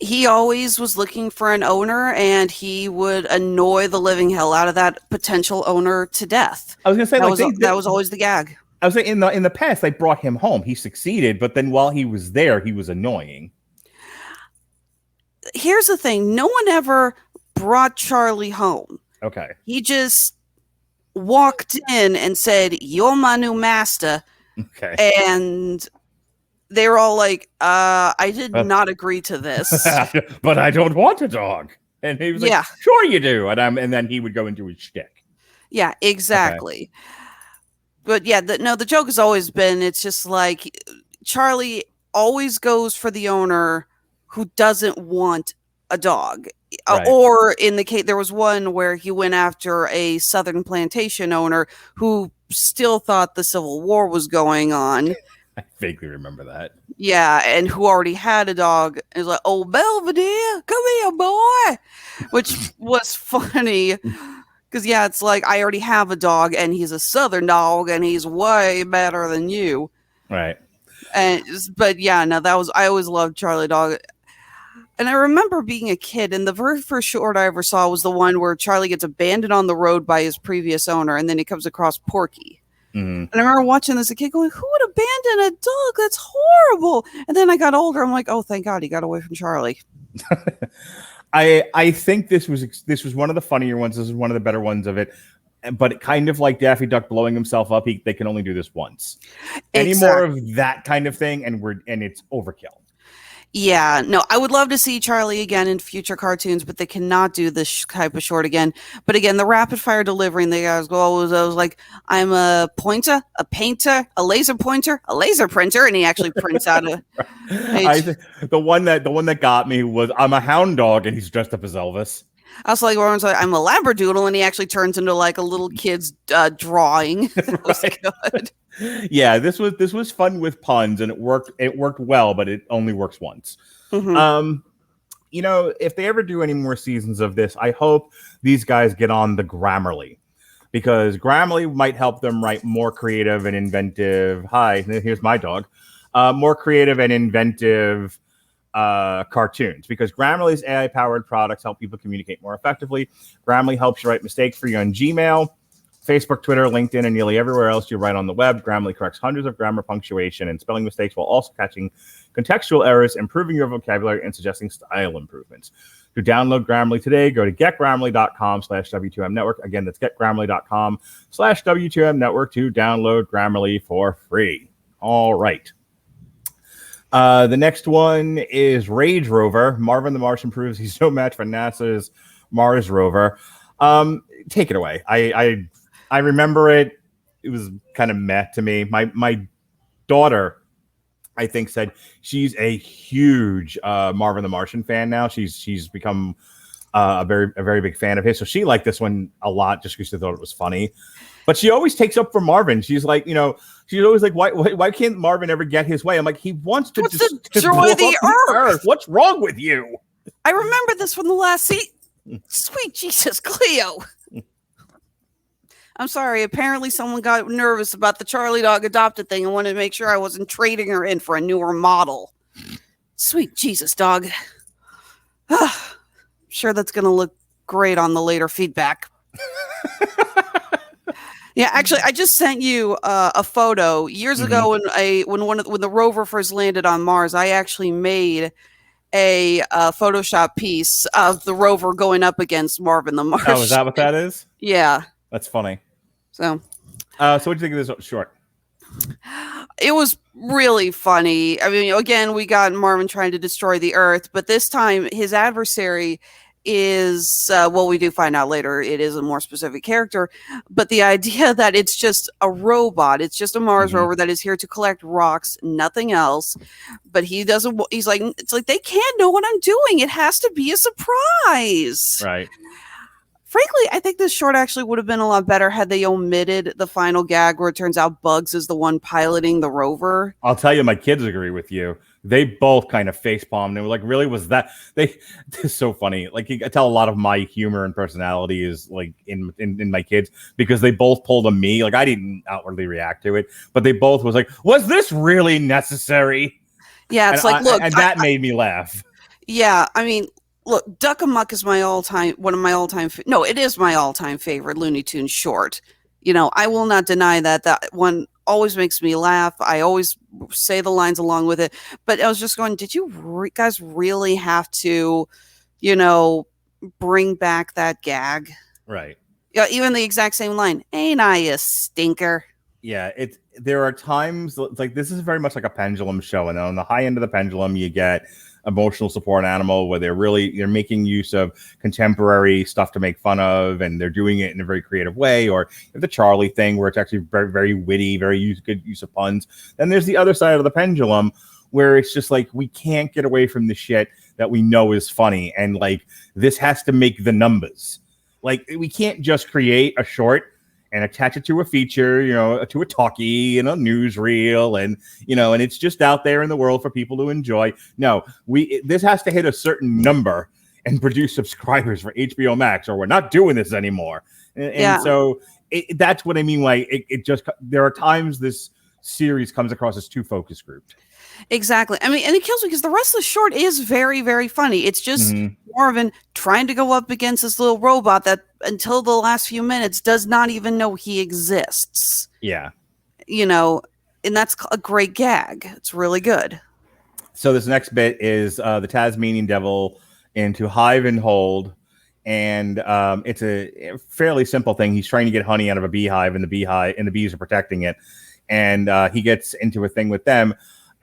[SPEAKER 5] He always was looking for an owner, and he would annoy the living hell out of that potential owner to death.
[SPEAKER 4] I was going to say
[SPEAKER 5] that was always the gag.
[SPEAKER 4] I was saying in the past they brought him home. He succeeded, but then while he was there, he was annoying.
[SPEAKER 5] Here's the thing: no one ever brought Charlie home.
[SPEAKER 4] Okay,
[SPEAKER 5] he just walked in and said, "You're my new master."
[SPEAKER 4] Okay,
[SPEAKER 5] and they were all like, I did not agree to this.
[SPEAKER 4] But I don't want a dog. And he was like, sure you do. And then he would go into his shtick.
[SPEAKER 5] Yeah, exactly. Okay. But yeah, the joke has always been, it's just like Charlie always goes for the owner who doesn't want a dog.
[SPEAKER 4] Right.
[SPEAKER 5] Or in the case, there was one where he went after a southern plantation owner who still thought the Civil War was going on.
[SPEAKER 4] I vaguely remember that.
[SPEAKER 5] Yeah, and who already had a dog. It was like, oh, Belvedere, come here, boy. Which was funny. Because, yeah, it's like, I already have a dog, and he's a southern dog, and he's way better than you.
[SPEAKER 4] Right.
[SPEAKER 5] But, yeah, no, I always loved Charlie Dog. And I remember being a kid, and the very first short I ever saw was the one where Charlie gets abandoned on the road by his previous owner, and then he comes across Porky.
[SPEAKER 4] Mm-hmm.
[SPEAKER 5] And I remember watching this as a kid going, who would abandon a dog? That's horrible. And then I got older. I'm like, oh, thank God he got away from Charlie.
[SPEAKER 4] I think this was one of the funnier ones. This is one of the better ones of it. But kind of like Daffy Duck blowing himself up, they can only do this once. Any more of that kind of thing, and it's overkill. Yeah,
[SPEAKER 5] no, I would love to see Charlie again in future cartoons, but they cannot do this type of short again. But again, the rapid fire delivery, and the guys go, I was like, I'm a pointer, a painter, a laser pointer, a laser printer, and he actually prints out a page.
[SPEAKER 4] The one that got me was I'm a hound dog, and he's dressed up as Elvis.
[SPEAKER 5] I was like, I'm a labradoodle, and he actually turns into like a little kid's drawing. That was good.
[SPEAKER 4] Yeah, this was fun with puns, and it worked well, but it only works once.
[SPEAKER 5] Mm-hmm.
[SPEAKER 4] If they ever do any more seasons of this, I hope these guys get on the Grammarly, because Grammarly might help them write more creative and inventive. Hi, here's my dog. More creative and inventive cartoons, because Grammarly's AI-powered products help people communicate more effectively. Grammarly helps you write mistakes for you on Gmail, Facebook, Twitter, LinkedIn, and nearly everywhere else you write on the web. Grammarly corrects hundreds of grammar, punctuation, and spelling mistakes while also catching contextual errors, improving your vocabulary, and suggesting style improvements. To download Grammarly today, go to getgrammarly.com/W2M network. Again, that's getgrammarly.com/W2M network to download Grammarly for free. All right. The next one is Rage Rover. Marvin the Martian proves he's no match for NASA's Mars rover. Take it away. I remember it. It was kind of meh to me. My daughter, I think, said she's a huge Marvin the Martian fan now. She's become a very big fan of his. So she liked this one a lot just because she thought it was funny. But she always takes up for Marvin. She's like, she's always like, why can't Marvin ever get his way? I'm like, he wants to
[SPEAKER 5] destroy the earth.
[SPEAKER 4] What's wrong with you?
[SPEAKER 5] I remember this from the last seat. Sweet Jesus, Cleo. I'm sorry. Apparently someone got nervous about the Charlie Dog adopted thing and wanted to make sure I wasn't trading her in for a newer model. Sweet Jesus, dog. I'm sure that's going to look great on the later feedback. Yeah, actually, I just sent you a photo years ago when the rover first landed on Mars. I actually made a Photoshop piece of the rover going up against Marvin the Martian.
[SPEAKER 4] Oh, is that what that is?
[SPEAKER 5] Yeah,
[SPEAKER 4] that's funny.
[SPEAKER 5] So
[SPEAKER 4] what do you think of this short?
[SPEAKER 5] It was really funny. I mean, again, we got Marvin trying to destroy the Earth, but this time his adversary is we do find out later it is a more specific character, but the idea that it's just a robot, it's just a Mars rover that is here to collect rocks, nothing else. But he's like, it's like, they can't know what I'm doing, it has to be a surprise,
[SPEAKER 4] right?
[SPEAKER 5] Frankly, I think this short actually would have been a lot better had they omitted the final gag where it turns out Bugs is the one piloting the rover.
[SPEAKER 4] I'll tell you, my kids agree with you. They both kind of facepalmed. They were like, really? Was that? It's so funny. Like, I tell a lot of my humor and personality is like in my kids, because they both pulled a me. Like, I didn't outwardly react to it, but they both was like, was this really necessary?
[SPEAKER 5] Yeah, it's look.
[SPEAKER 4] And that made me laugh.
[SPEAKER 5] Yeah, I mean, look, Duck Amuck is my all-time favorite Looney Tunes short. I will not deny that one always makes me laugh. I always say the lines along with it. But I was just going, did you guys really have to, bring back that gag?
[SPEAKER 4] Right.
[SPEAKER 5] Yeah, even the exact same line. Ain't I a stinker?
[SPEAKER 4] Yeah, there are times, it's like, this is very much like a pendulum show. And on the high end of the pendulum, you get emotional support animal, where they're making use of contemporary stuff to make fun of, and they're doing it in a very creative way. Or the Charlie thing, where it's actually very, very witty, good use of puns. Then there's the other side of the pendulum, where it's just like, we can't get away from the shit that we know is funny, and like this has to make the numbers. Like we can't just create a short and attach it to a feature, to a talkie and a newsreel, and and it's just out there in the world for people to enjoy. No, this has to hit a certain number and produce subscribers for HBO Max, or we're not doing this anymore. And so that's what I mean. Like there are times this series comes across as too focus grouped.
[SPEAKER 5] Exactly. I mean, and it kills me because the rest of the short is very, very funny. It's just Marvin trying to go up against this little robot that until the last few minutes does not even know he exists.
[SPEAKER 4] Yeah.
[SPEAKER 5] And that's a great gag. It's really good.
[SPEAKER 4] So this next bit is the Tasmanian devil into hive and hold. And it's a fairly simple thing. He's trying to get honey out of a beehive, and the bees are protecting it. And he gets into a thing with them.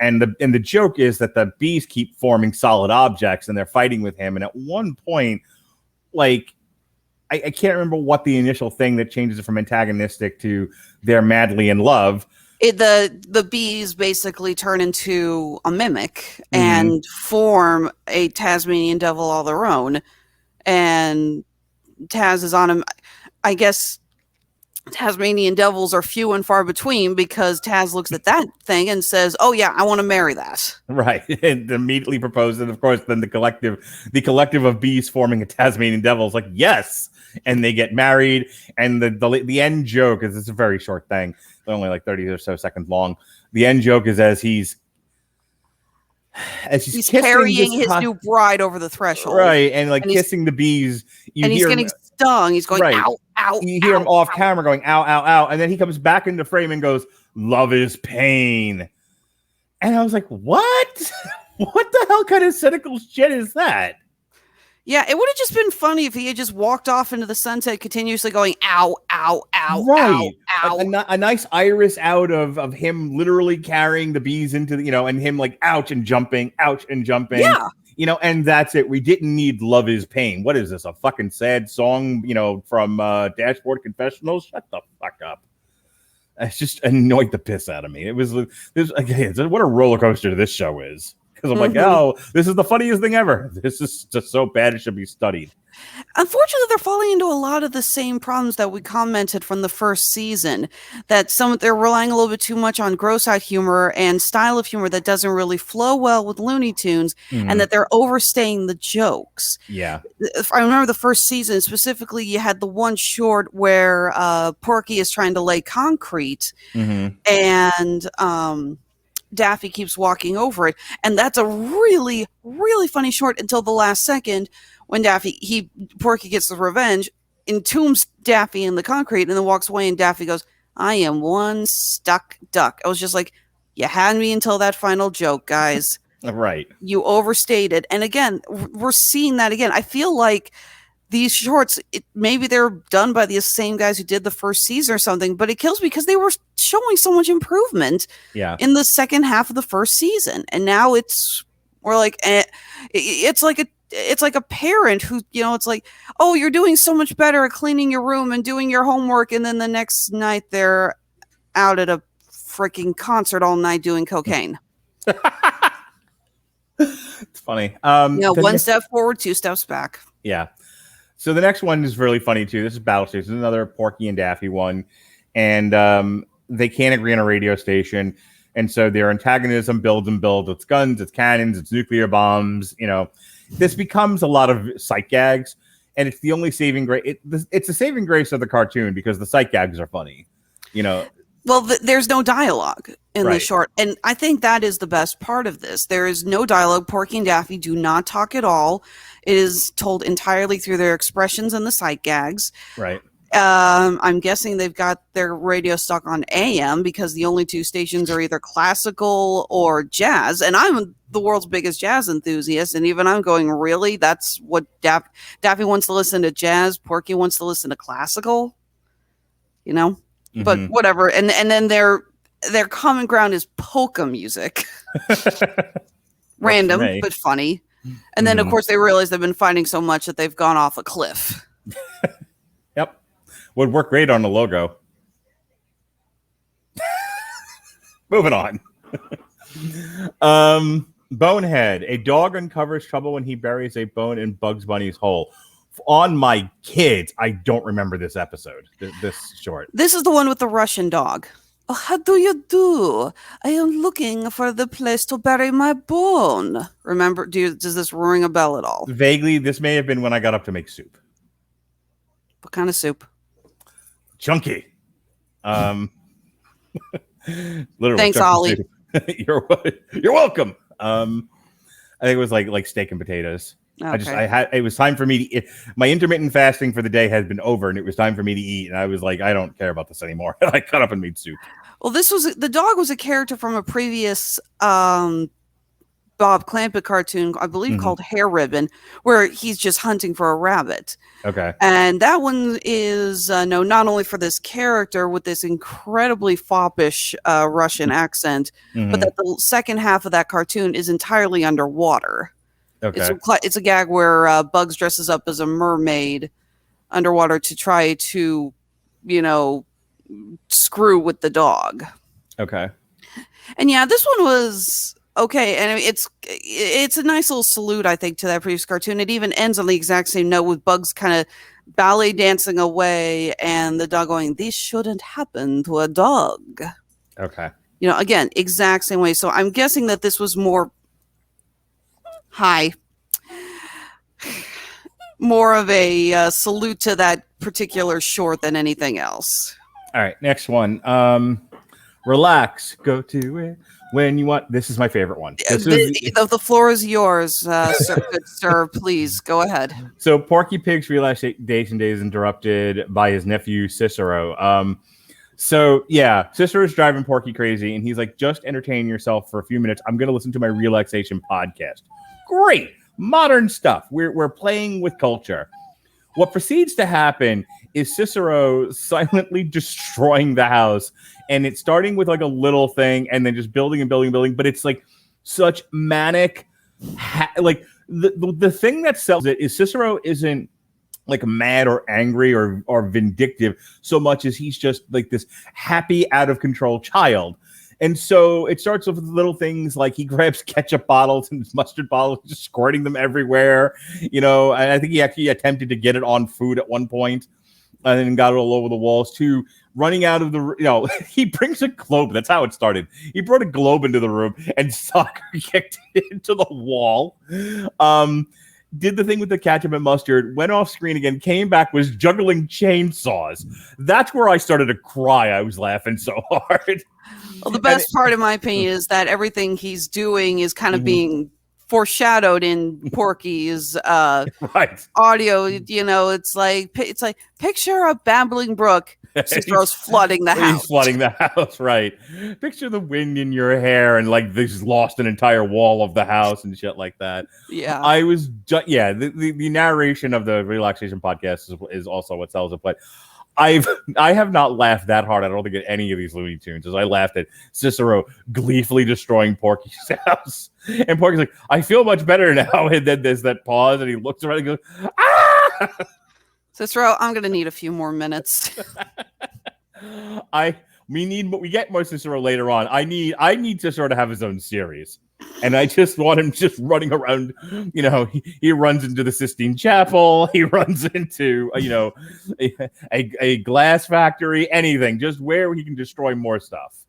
[SPEAKER 4] And the joke is that the bees keep forming solid objects, and they're fighting with him. And at one point, like, I can't remember what the initial thing that changes it from antagonistic to they're madly in love.
[SPEAKER 5] The bees basically turn into a mimic and form a Tasmanian devil all their own. And Taz is on him. I guess Tasmanian devils are few and far between, because Taz looks at that thing and says, "Oh yeah, I want to marry that." Right,
[SPEAKER 4] and immediately proposes. And of course, then the collective of bees forming a Tasmanian devil is like, yes, and they get married. And the end joke is, it's a very short thing, only like 30 or so seconds long. The end joke is as he's
[SPEAKER 5] carrying his new bride over the threshold,
[SPEAKER 4] right, and kissing the bees,
[SPEAKER 5] he's getting stung. He's going, ow, ow.
[SPEAKER 4] You hear him off camera going, ow, ow, ow, and then he comes back into frame and goes, "Love is pain." And I was like, what? What the hell kind of cynical shit is that?
[SPEAKER 5] Yeah, it would have just been funny if he had just walked off into the sunset, continuously going, ow, ow, ow,
[SPEAKER 4] right.
[SPEAKER 5] ow, ow.
[SPEAKER 4] A nice iris out of him literally carrying the bees into the, and him like, ouch and jumping.
[SPEAKER 5] Yeah.
[SPEAKER 4] And that's it. We didn't need "Love is Pain." What is this? A fucking sad song, from Dashboard Confessionals? Shut the fuck up. It's just annoyed the piss out of me. It was what a roller coaster this show is. Because I'm like, oh, this is the funniest thing ever. This is just so bad it should be studied.
[SPEAKER 5] Unfortunately, they're falling into a lot of the same problems that we commented from the first season. That they're relying a little bit too much on gross out humor and style of humor that doesn't really flow well with Looney Tunes, and that they're overstaying the jokes.
[SPEAKER 4] Yeah.
[SPEAKER 5] I remember the first season, specifically, you had the one short where Porky is trying to lay concrete, and Daffy keeps walking over it, and that's a really, really funny short until the last second when Porky gets the revenge, entombs Daffy in the concrete, and then walks away, and Daffy goes, "I am one stuck duck." I was just like, you had me until that final joke, guys.
[SPEAKER 4] Right.
[SPEAKER 5] You overstayed it. And again, we're seeing that again. I feel like these shorts, maybe they're done by the same guys who did the first season or something, but it kills me because they were showing so much improvement in the second half of the first season. And now it's like a parent who, it's like, "Oh, you're doing so much better at cleaning your room and doing your homework." And then the next night they're out at a freaking concert all night doing cocaine.
[SPEAKER 4] It's funny.
[SPEAKER 5] One step forward, two steps back.
[SPEAKER 4] Yeah. So the next one is really funny too. This is Battlestation. This is another Porky and Daffy one. And they can't agree on a radio station. And so their antagonism builds and builds. It's guns, it's cannons, it's nuclear bombs. This becomes a lot of sight gags. And it's the only saving grace. It's the saving grace of the cartoon because the sight gags are funny.
[SPEAKER 5] Well, there's no dialogue in the short. And I think that is the best part of this. There is no dialogue. Porky and Daffy do not talk at all. It is told entirely through their expressions and the sight gags.
[SPEAKER 4] Right.
[SPEAKER 5] I'm guessing they've got their radio stuck on AM because the only two stations are either classical or jazz. And I'm the world's biggest jazz enthusiast. And even I'm going, really? That's what Daffy wants to listen to jazz. Porky wants to listen to classical, but whatever. And then their common ground is polka music. Random, but funny. And then, of course, they realize they've been fighting so much that they've gone off a cliff.
[SPEAKER 4] Yep. Would work great on the logo. Moving on. Bonehead. A dog uncovers trouble when he buries a bone in Bugs Bunny's hole. On my kids, I don't remember this episode. This short.
[SPEAKER 5] This is the one with the Russian dog. Oh, how do you do? I am looking for the place to bury my bone. Remember, does this ring a bell at all?
[SPEAKER 4] Vaguely, this may have been when I got up to make soup.
[SPEAKER 5] What kind of soup?
[SPEAKER 4] Chunky. Literally.
[SPEAKER 5] Thanks, Ollie.
[SPEAKER 4] You're welcome. I think it was like steak and potatoes.
[SPEAKER 5] Okay.
[SPEAKER 4] It was time for me to eat. My intermittent fasting for the day had been over, and it was time for me to eat. And I was like, I don't care about this anymore. And I cut up and made soup.
[SPEAKER 5] Well, the dog was a character from a previous Bob Clampett cartoon, I believe, called Hair Ribbon, where he's just hunting for a rabbit.
[SPEAKER 4] Okay.
[SPEAKER 5] And that one is not only for this character with this incredibly foppish Russian accent, but that the second half of that cartoon is entirely underwater.
[SPEAKER 4] Okay.
[SPEAKER 5] It's a gag where Bugs dresses up as a mermaid underwater to try to, screw with the dog.
[SPEAKER 4] Okay.
[SPEAKER 5] And yeah, this one was okay, and it's a nice little salute, I think, to that previous cartoon. It even ends on the exact same note with Bugs kind of ballet dancing away, and the dog going, "This shouldn't happen to a dog."
[SPEAKER 4] Okay.
[SPEAKER 5] Again, exact same way. So I'm guessing that this was more more of a salute to that particular short than anything else.
[SPEAKER 4] All right, next one. Relax. Go to it when you want. This is my favorite one.
[SPEAKER 5] The floor is yours, sir. Good sir. Please go ahead.
[SPEAKER 4] So Porky Pig's relaxation day is interrupted by his nephew Cicero. So yeah, Cicero's driving Porky crazy, and he's like, "Just entertain yourself for a few minutes. I'm going to listen to my relaxation podcast." Great, modern stuff. We're playing with culture. What proceeds to happen is Cicero silently destroying the house, and it's starting with like a little thing, and then just building and building and building. But it's like such manic, like the thing that sells it is Cicero isn't like mad or angry or vindictive so much as he's just like this happy, out of control child. And so it starts off with little things like he grabs ketchup bottles and mustard bottles, just squirting them everywhere, and I think he actually attempted to get it on food at one point and then got it all over the walls too. Running out of the, he brings a globe. That's how it started. He brought a globe into the room and soccer kicked it into the wall. Did the thing with the ketchup and mustard, went off screen again, came back, was juggling chainsaws. That's where I started to cry. I was laughing so hard.
[SPEAKER 5] Well, the best part, in my opinion, is that everything he's doing is kind of being foreshadowed in Porky's
[SPEAKER 4] right.
[SPEAKER 5] audio. It's like picture a babbling brook. Cicero's flooding the house.
[SPEAKER 4] He's flooding the house, right? Picture the wind in your hair and like this lost an entire wall of the house and shit like that.
[SPEAKER 5] Yeah,
[SPEAKER 4] I was the narration of the relaxation podcast is also what sells it, but I have not laughed that hard, I don't think, at any of these Looney Tunes as I laughed at Cicero gleefully destroying Porky's house. And Porky's like, I feel much better now. And then there's that pause and he looks around and goes, ah!
[SPEAKER 5] Cicero, I'm going to need a few more minutes.
[SPEAKER 4] We get more Cicero later on. I need Cicero to have his own series. And I just want him just running around, he runs into the Sistine Chapel, he runs into, a glass factory, anything, just where he can destroy more stuff.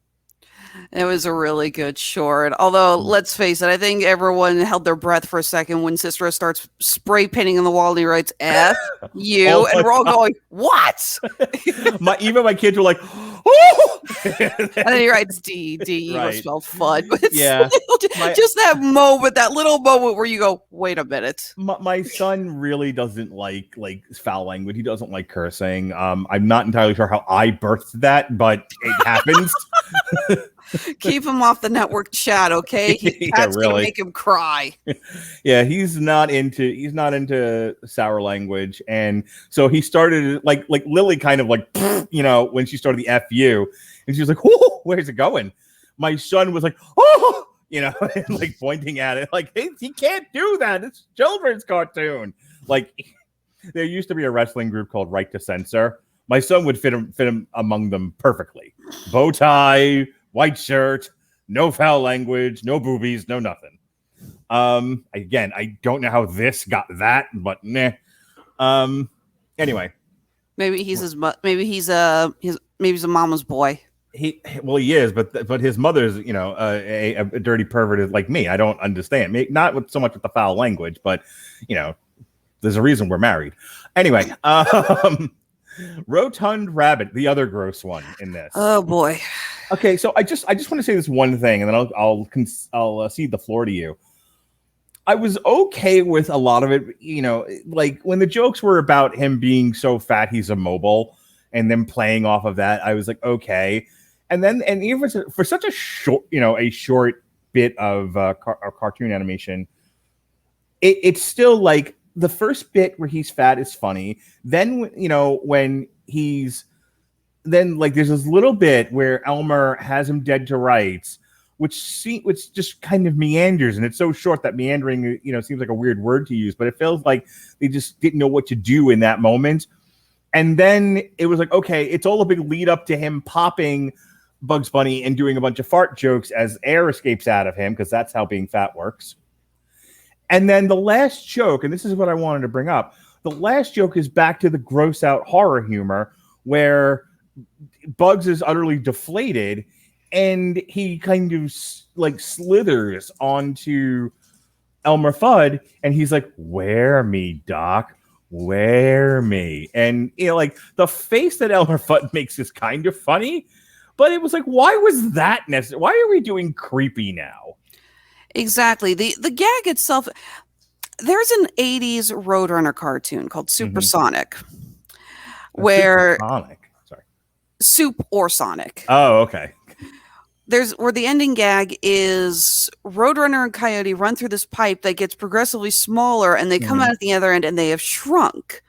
[SPEAKER 5] It was a really good short. Although, let's face it, I think everyone held their breath for a second when Cicero starts spray painting on the wall and he writes F, U, and we're all going, what?
[SPEAKER 4] Even my kids were like, oh!
[SPEAKER 5] And then he writes D, you
[SPEAKER 4] right.
[SPEAKER 5] spelled fun. But it's just that little moment where you go, wait a minute.
[SPEAKER 4] My son really doesn't like foul language. He doesn't like cursing. I'm not entirely sure how I birthed that, but it happens.
[SPEAKER 5] Keep him off the network chat, okay? That's gonna make him cry.
[SPEAKER 4] Yeah, he's not into sour language, and so he started like Lily kind of like when she started the FU, and she was like, "Whoa, where's it going?" My son was like, "Oh," and like pointing at it, like, "Hey, he can't do that. It's a children's cartoon." Like, there used to be a wrestling group called Right to Censor. My son would fit him among them perfectly. Bow tie, white shirt, no foul language, no boobies, no nothing. Again, I don't know how this got that, but nah. Anyway,
[SPEAKER 5] Maybe he's maybe he's a mama's boy.
[SPEAKER 4] he is, but his mother's a dirty pervert like me. I don't understand. Not so much with the foul language, but there's a reason we're married. Anyway, Rotund Rabbit, the other gross one in this.
[SPEAKER 5] Oh boy.
[SPEAKER 4] Okay, so I just want to say this one thing, and then I'll cede the floor to you. I was okay with a lot of it, like when the jokes were about him being so fat he's immobile, and then playing off of that, I was like, okay. And even for such a short bit of cartoon animation, it's still like the first bit where he's fat is funny. Then when he's like there's this little bit where Elmer has him dead to rights, which just kind of meanders, and it's so short that meandering seems like a weird word to use, but it feels like they just didn't know what to do in that moment. And then it was like, okay, it's all a big lead up to him popping Bugs Bunny and doing a bunch of fart jokes as air escapes out of him, because that's how being fat works. And then the last joke, and this is what I wanted to bring up, the last joke is back to the gross out horror humor where Bugs is utterly deflated and he kind of like slithers onto Elmer Fudd, and he's like, "Wear me, Doc. Wear me." And like the face that Elmer Fudd makes is kind of funny, but it was like, why was that necessary? Why are we doing creepy now?
[SPEAKER 5] Exactly. The gag itself. There's an 80s Roadrunner cartoon called Supersonic, where
[SPEAKER 4] Supersonic. Sorry,
[SPEAKER 5] Soup or Sonic.
[SPEAKER 4] Oh, okay.
[SPEAKER 5] Where the ending gag is Roadrunner and Coyote run through this pipe that gets progressively smaller, and they come out at the other end and they have shrunk.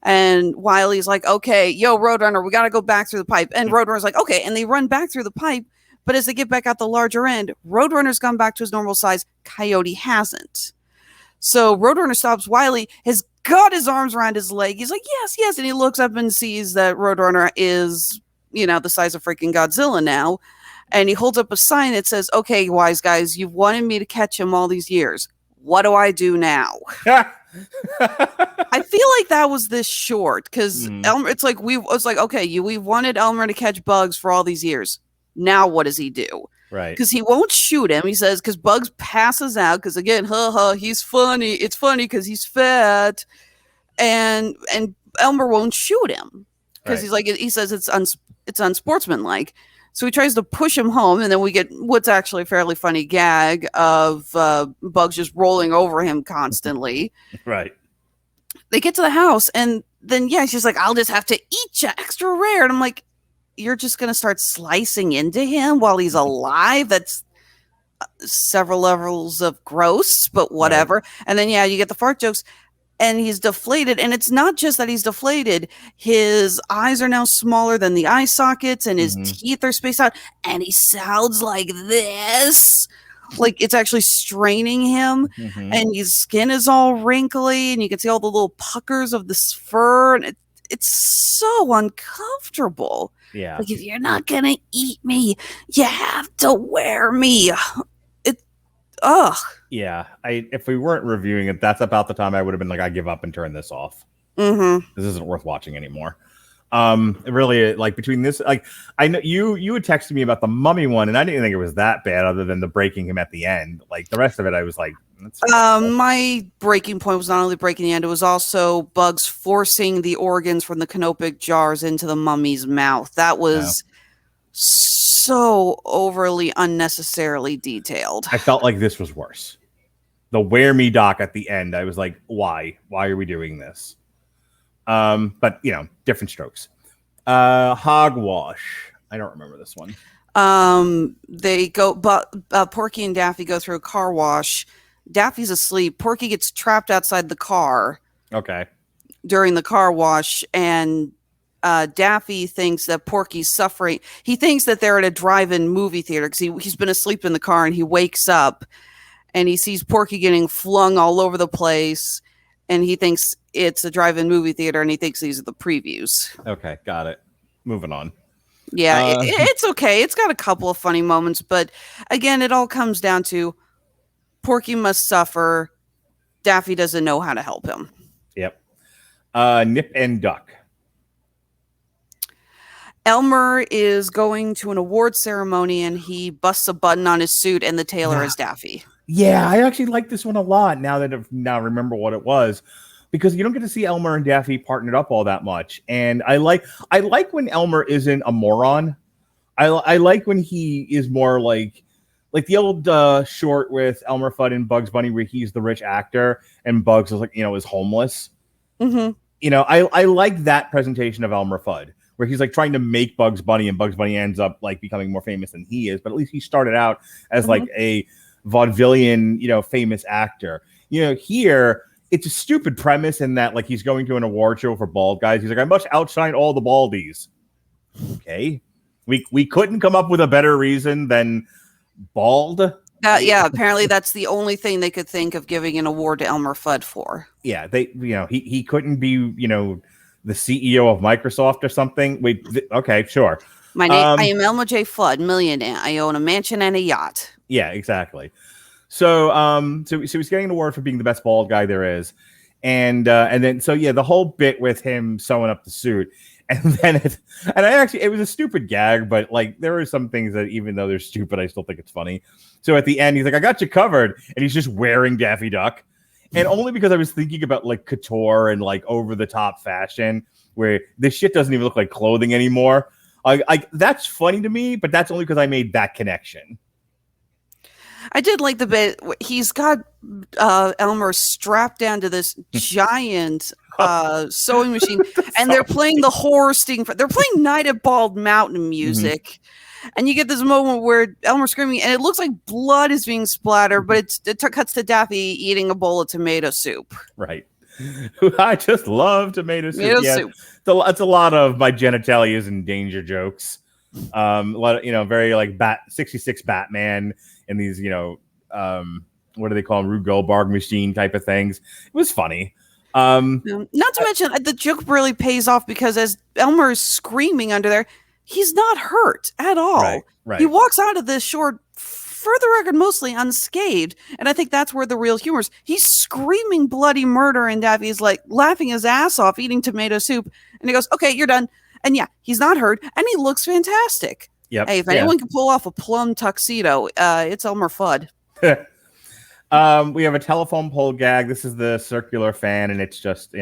[SPEAKER 5] And Wile's like, okay, yo, Roadrunner, we got to go back through the pipe. And Roadrunner's like, okay. And they run back through the pipe. But as they get back out the larger end, Roadrunner's gone back to his normal size. Coyote hasn't. So Roadrunner stops. Wile has got his arms around his leg. He's like, yes, yes. And he looks up and sees that Roadrunner is, the size of freaking Godzilla now. And he holds up a sign that says, okay, wise guys, you've wanted me to catch him all these years. What do I do now? I feel like that was this short because Elmer, it's like, okay, we've wanted Elmer to catch Bugs for all these years. Now what does he do?
[SPEAKER 4] Right.
[SPEAKER 5] Because he won't shoot him. He says, because Bugs passes out because, again, he's funny. It's funny because he's fat. And Elmer won't shoot him because he's like, he says it's unsportsmanlike. So he tries to push him home, and then we get what's actually a fairly funny gag of Bugs just rolling over him constantly.
[SPEAKER 4] Right.
[SPEAKER 5] They get to the house, and then, she's like, I'll just have to eat you extra rare. And I'm like, you're just going to start slicing into him while he's alive? That's several levels of gross, but whatever. Right. And then, you get the fart jokes. And he's deflated. And it's not just that he's deflated. His eyes are now smaller than the eye sockets, and his teeth are spaced out. And he sounds like this. Like it's actually straining him. And his skin is all wrinkly. And you can see all the little puckers of this fur. And it's so uncomfortable.
[SPEAKER 4] Yeah.
[SPEAKER 5] Like, if you're not going to eat me, you have to wear me. Ugh.
[SPEAKER 4] Yeah, if we weren't reviewing it, that's about the time I would have been like, I give up and turn this off. This isn't worth watching anymore. It really, like, between this, like, I know you had texted me about the Mummy one, and I didn't think it was that bad, other than the breaking him at the end. Like the rest of it, I was like,
[SPEAKER 5] my breaking point was not only breaking the end; it was also Bugs forcing the organs from the canopic jars into the mummy's mouth. That was. So overly unnecessarily detailed.
[SPEAKER 4] I felt like this was worse. The "wear me, Doc" at the end, I was like, why are we doing this? But different strokes. Hogwash, I don't remember this one.
[SPEAKER 5] They go, but Porky and Daffy go through a car wash. Daffy's asleep. Porky gets trapped outside the car.
[SPEAKER 4] Okay.
[SPEAKER 5] During the car wash, and Daffy thinks that Porky's suffering. He thinks that they're at a drive-in movie theater because he's been asleep in the car, and he wakes up and he sees Porky getting flung all over the place, and he thinks it's a drive-in movie theater, and he thinks these are the previews.
[SPEAKER 4] Okay, got it. Moving on.
[SPEAKER 5] Yeah, it's okay. It's got a couple of funny moments, but again, it all comes down to Porky must suffer. Daffy doesn't know how to help him.
[SPEAKER 4] Yep. Nip and Duck.
[SPEAKER 5] Elmer is going to an award ceremony and he busts a button on his suit and the tailor is Daffy.
[SPEAKER 4] Yeah, I actually like this one a lot now that I remember what it was, because you don't get to see Elmer and Daffy partnered up all that much. And I like when Elmer isn't a moron. I like when he is more like the old short with Elmer Fudd and Bugs Bunny where he's the rich actor and Bugs is is homeless. Mm-hmm. I like that presentation of Elmer Fudd, where he's like trying to make Bugs Bunny and Bugs Bunny ends up like becoming more famous than he is. But at least he started out as like a vaudevillian, famous actor. Here it's a stupid premise in that like he's going to an award show for bald guys. He's like, I must outshine all the baldies. Okay. We couldn't come up with a better reason than bald.
[SPEAKER 5] Yeah, apparently that's the only thing they could think of giving an award to Elmer Fudd for.
[SPEAKER 4] Yeah, he couldn't be, the CEO of Microsoft or something. Okay, sure.
[SPEAKER 5] My name, I am Elmer J. Fudd, millionaire. I own a mansion and a yacht.
[SPEAKER 4] Yeah, exactly. So he's getting an award for being the best bald guy there is, and then the whole bit with him sewing up the suit, and then it was a stupid gag, but like there are some things that even though they're stupid, I still think it's funny. So at the end, he's like, "I got you covered," and he's just wearing Daffy Duck. And only because I was thinking about like couture and like over the top fashion where this shit doesn't even look like clothing anymore. That's funny to me, but that's only because I made that connection.
[SPEAKER 5] I did like the bit he's got Elmer strapped down to this giant sewing machine, and they're playing the horror sting. They're playing Night at Bald Mountain music. And you get this moment where Elmer's screaming, and it looks like blood is being splattered, but it cuts to Daffy eating a bowl of tomato soup. Right.
[SPEAKER 4] I just love tomato soup. It's a lot of my genitalia is in danger jokes. A lot of, very like 66 Batman and these, what do they call them? Rube Goldberg machine type of things. It was funny.
[SPEAKER 5] Not to mention the joke really pays off because as Elmer is screaming under there, he's not hurt at all. Right. He walks out of this short, for the record, mostly unscathed. And I think that's where the real humor is. He's screaming bloody murder, and Daffy's like laughing his ass off, eating tomato soup. And he goes, "Okay, you're done." And yeah, he's not hurt, and he looks fantastic. Yep. Hey, if anyone can pull off a plum tuxedo, it's Elmer Fudd.
[SPEAKER 4] We have a telephone pole gag. This is the circular fan, and it's just,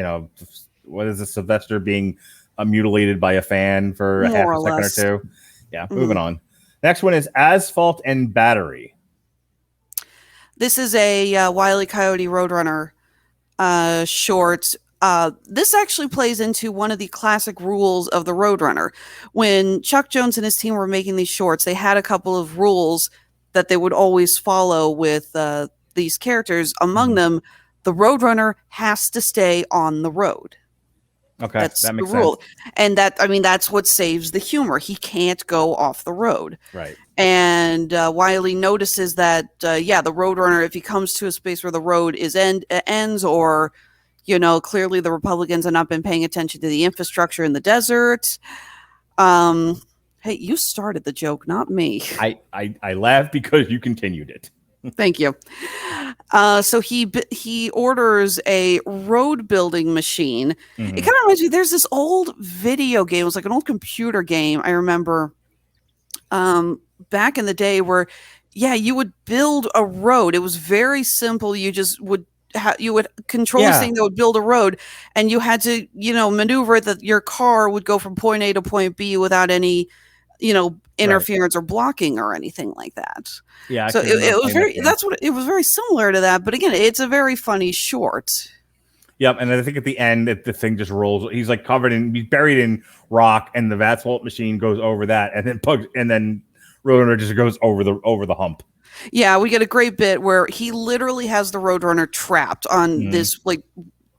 [SPEAKER 4] what is this? Sylvester being mutilated by a fan for half a second or two. Yeah, moving on. Next one is Asphalt and Battery.
[SPEAKER 5] This is a Wile E. Coyote Roadrunner short. This actually plays into one of the classic rules of the Roadrunner. When Chuck Jones and his team were making these shorts, they had a couple of rules that they would always follow with these characters. Among them, the Roadrunner has to stay on the road.
[SPEAKER 4] Okay,
[SPEAKER 5] that's
[SPEAKER 4] that makes
[SPEAKER 5] the rule.
[SPEAKER 4] Sense.
[SPEAKER 5] And that's what saves the humor. He can't go off the road.
[SPEAKER 4] Right.
[SPEAKER 5] And Wiley notices that, the Roadrunner, if he comes to a space where the road ends or, clearly the Republicans have not been paying attention to the infrastructure in the desert. Hey, you started the joke, not me.
[SPEAKER 4] I laughed because you continued it.
[SPEAKER 5] Thank you. So he orders a road building machine. Mm-hmm. It kind of reminds me, there's this old video game. It was like an old computer game. I remember back in the day where, you would build a road. It was very simple. You just would control this thing that would build a road, and you had to, maneuver that your car would go from point A to point B without any, interference or blocking or anything like that.
[SPEAKER 4] Yeah.
[SPEAKER 5] So it was very similar to that. But again, it's a very funny short.
[SPEAKER 4] Yep. And I think at the end, the thing just rolls. He's like he's buried in rock, and the asphalt machine goes over that, and then Roadrunner just goes over the hump.
[SPEAKER 5] Yeah, we get a great bit where he literally has the Roadrunner trapped on this like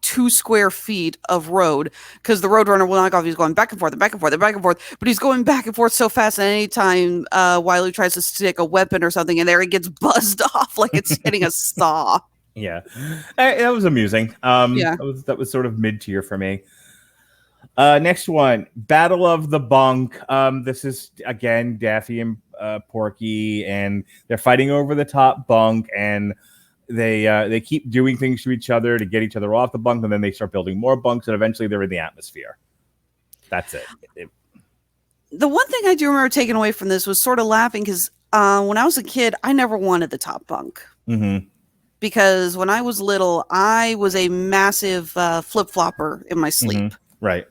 [SPEAKER 5] 2 square feet of road, because the Roadrunner will not go off. He's going back and forth and back and forth and back and forth, but he's going back and forth so fast that anytime Wiley tries to stick a weapon or something in there, it gets buzzed off like it's hitting a saw.
[SPEAKER 4] Yeah, that was amusing. That was sort of mid-tier for me. Next one, Battle of the Bunk. This is again Daffy and Porky, and they're fighting over the top bunk, and they keep doing things to each other to get each other off the bunk, and then they start building more bunks, and eventually they're in the atmosphere. That's it.
[SPEAKER 5] The one thing I do remember taking away from this was sort of laughing because when I was a kid, I never wanted the top bunk.
[SPEAKER 4] Mm-hmm.
[SPEAKER 5] Because when I was little, I was a massive flip-flopper in my sleep.
[SPEAKER 4] Mm-hmm. Right.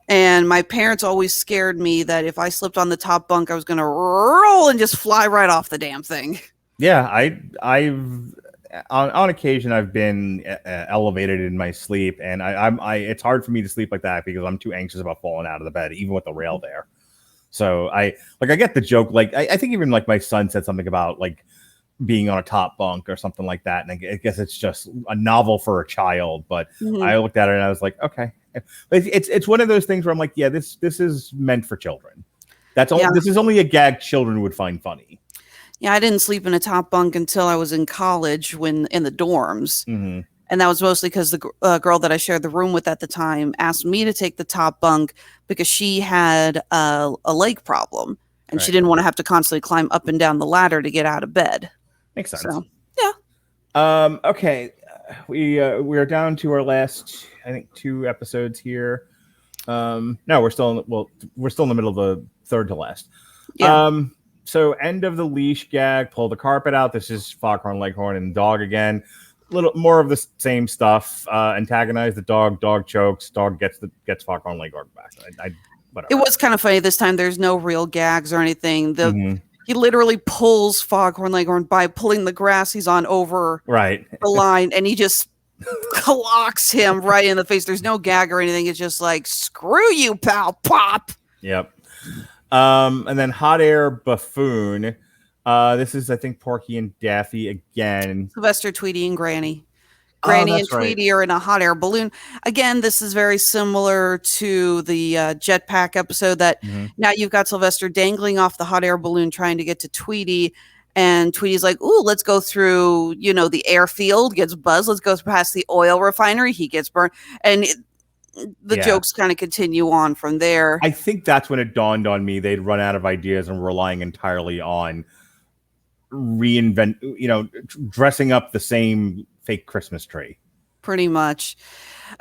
[SPEAKER 5] And my parents always scared me that if I slipped on the top bunk, I was going to roll and just fly right off the damn thing.
[SPEAKER 4] Yeah, I've on occasion I've been elevated in my sleep, and I it's hard for me to sleep like that because I'm too anxious about falling out of the bed, even with the rail there. So I get the joke. Like I think even like my son said something about like being on a top bunk or something like that, and I guess it's just a novel for a child. But I looked at it and I was like, okay, it's one of those things where I'm like, yeah, this is meant for children. This is only a gag children would find funny.
[SPEAKER 5] Yeah, I didn't sleep in a top bunk until I was in college when in the dorms.
[SPEAKER 4] Mm-hmm.
[SPEAKER 5] And that was mostly because the girl that I shared the room with at the time asked me to take the top bunk because she had a leg problem and she didn't want to have to constantly climb up and down the ladder to get out of bed.
[SPEAKER 4] Makes sense.
[SPEAKER 5] So, yeah.
[SPEAKER 4] Okay. We're down to our last, I think, 2 episodes here. No, we're still in the middle of the third to last.
[SPEAKER 5] Yeah.
[SPEAKER 4] So end of the leash gag, pull the carpet out. This is Foghorn Leghorn and dog again. A little more of the same stuff. Antagonize the dog. Dog chokes. Dog gets Foghorn Leghorn back. Whatever.
[SPEAKER 5] It was kind of funny this time. There's no real gags or anything. He literally pulls Foghorn Leghorn by pulling the grass he's on over the line, and he just clocks him right in the face. There's no gag or anything. It's just like, screw you, pal, pop.
[SPEAKER 4] Yep. And then Hot Air Buffoon. This is, I think, Porky and Daffy again.
[SPEAKER 5] Sylvester, Tweety, and Granny. Granny and Tweety are in a hot air balloon. Again, this is very similar to the jetpack episode that now you've got Sylvester dangling off the hot air balloon trying to get to Tweety. And Tweety's like, ooh, let's go through, the airfield, gets buzzed. Let's go past the oil refinery. He gets burned. And the jokes kind of continue on from there.
[SPEAKER 4] I think that's when it dawned on me they'd run out of ideas and relying entirely on dressing up the same fake Christmas tree. Pretty
[SPEAKER 5] much.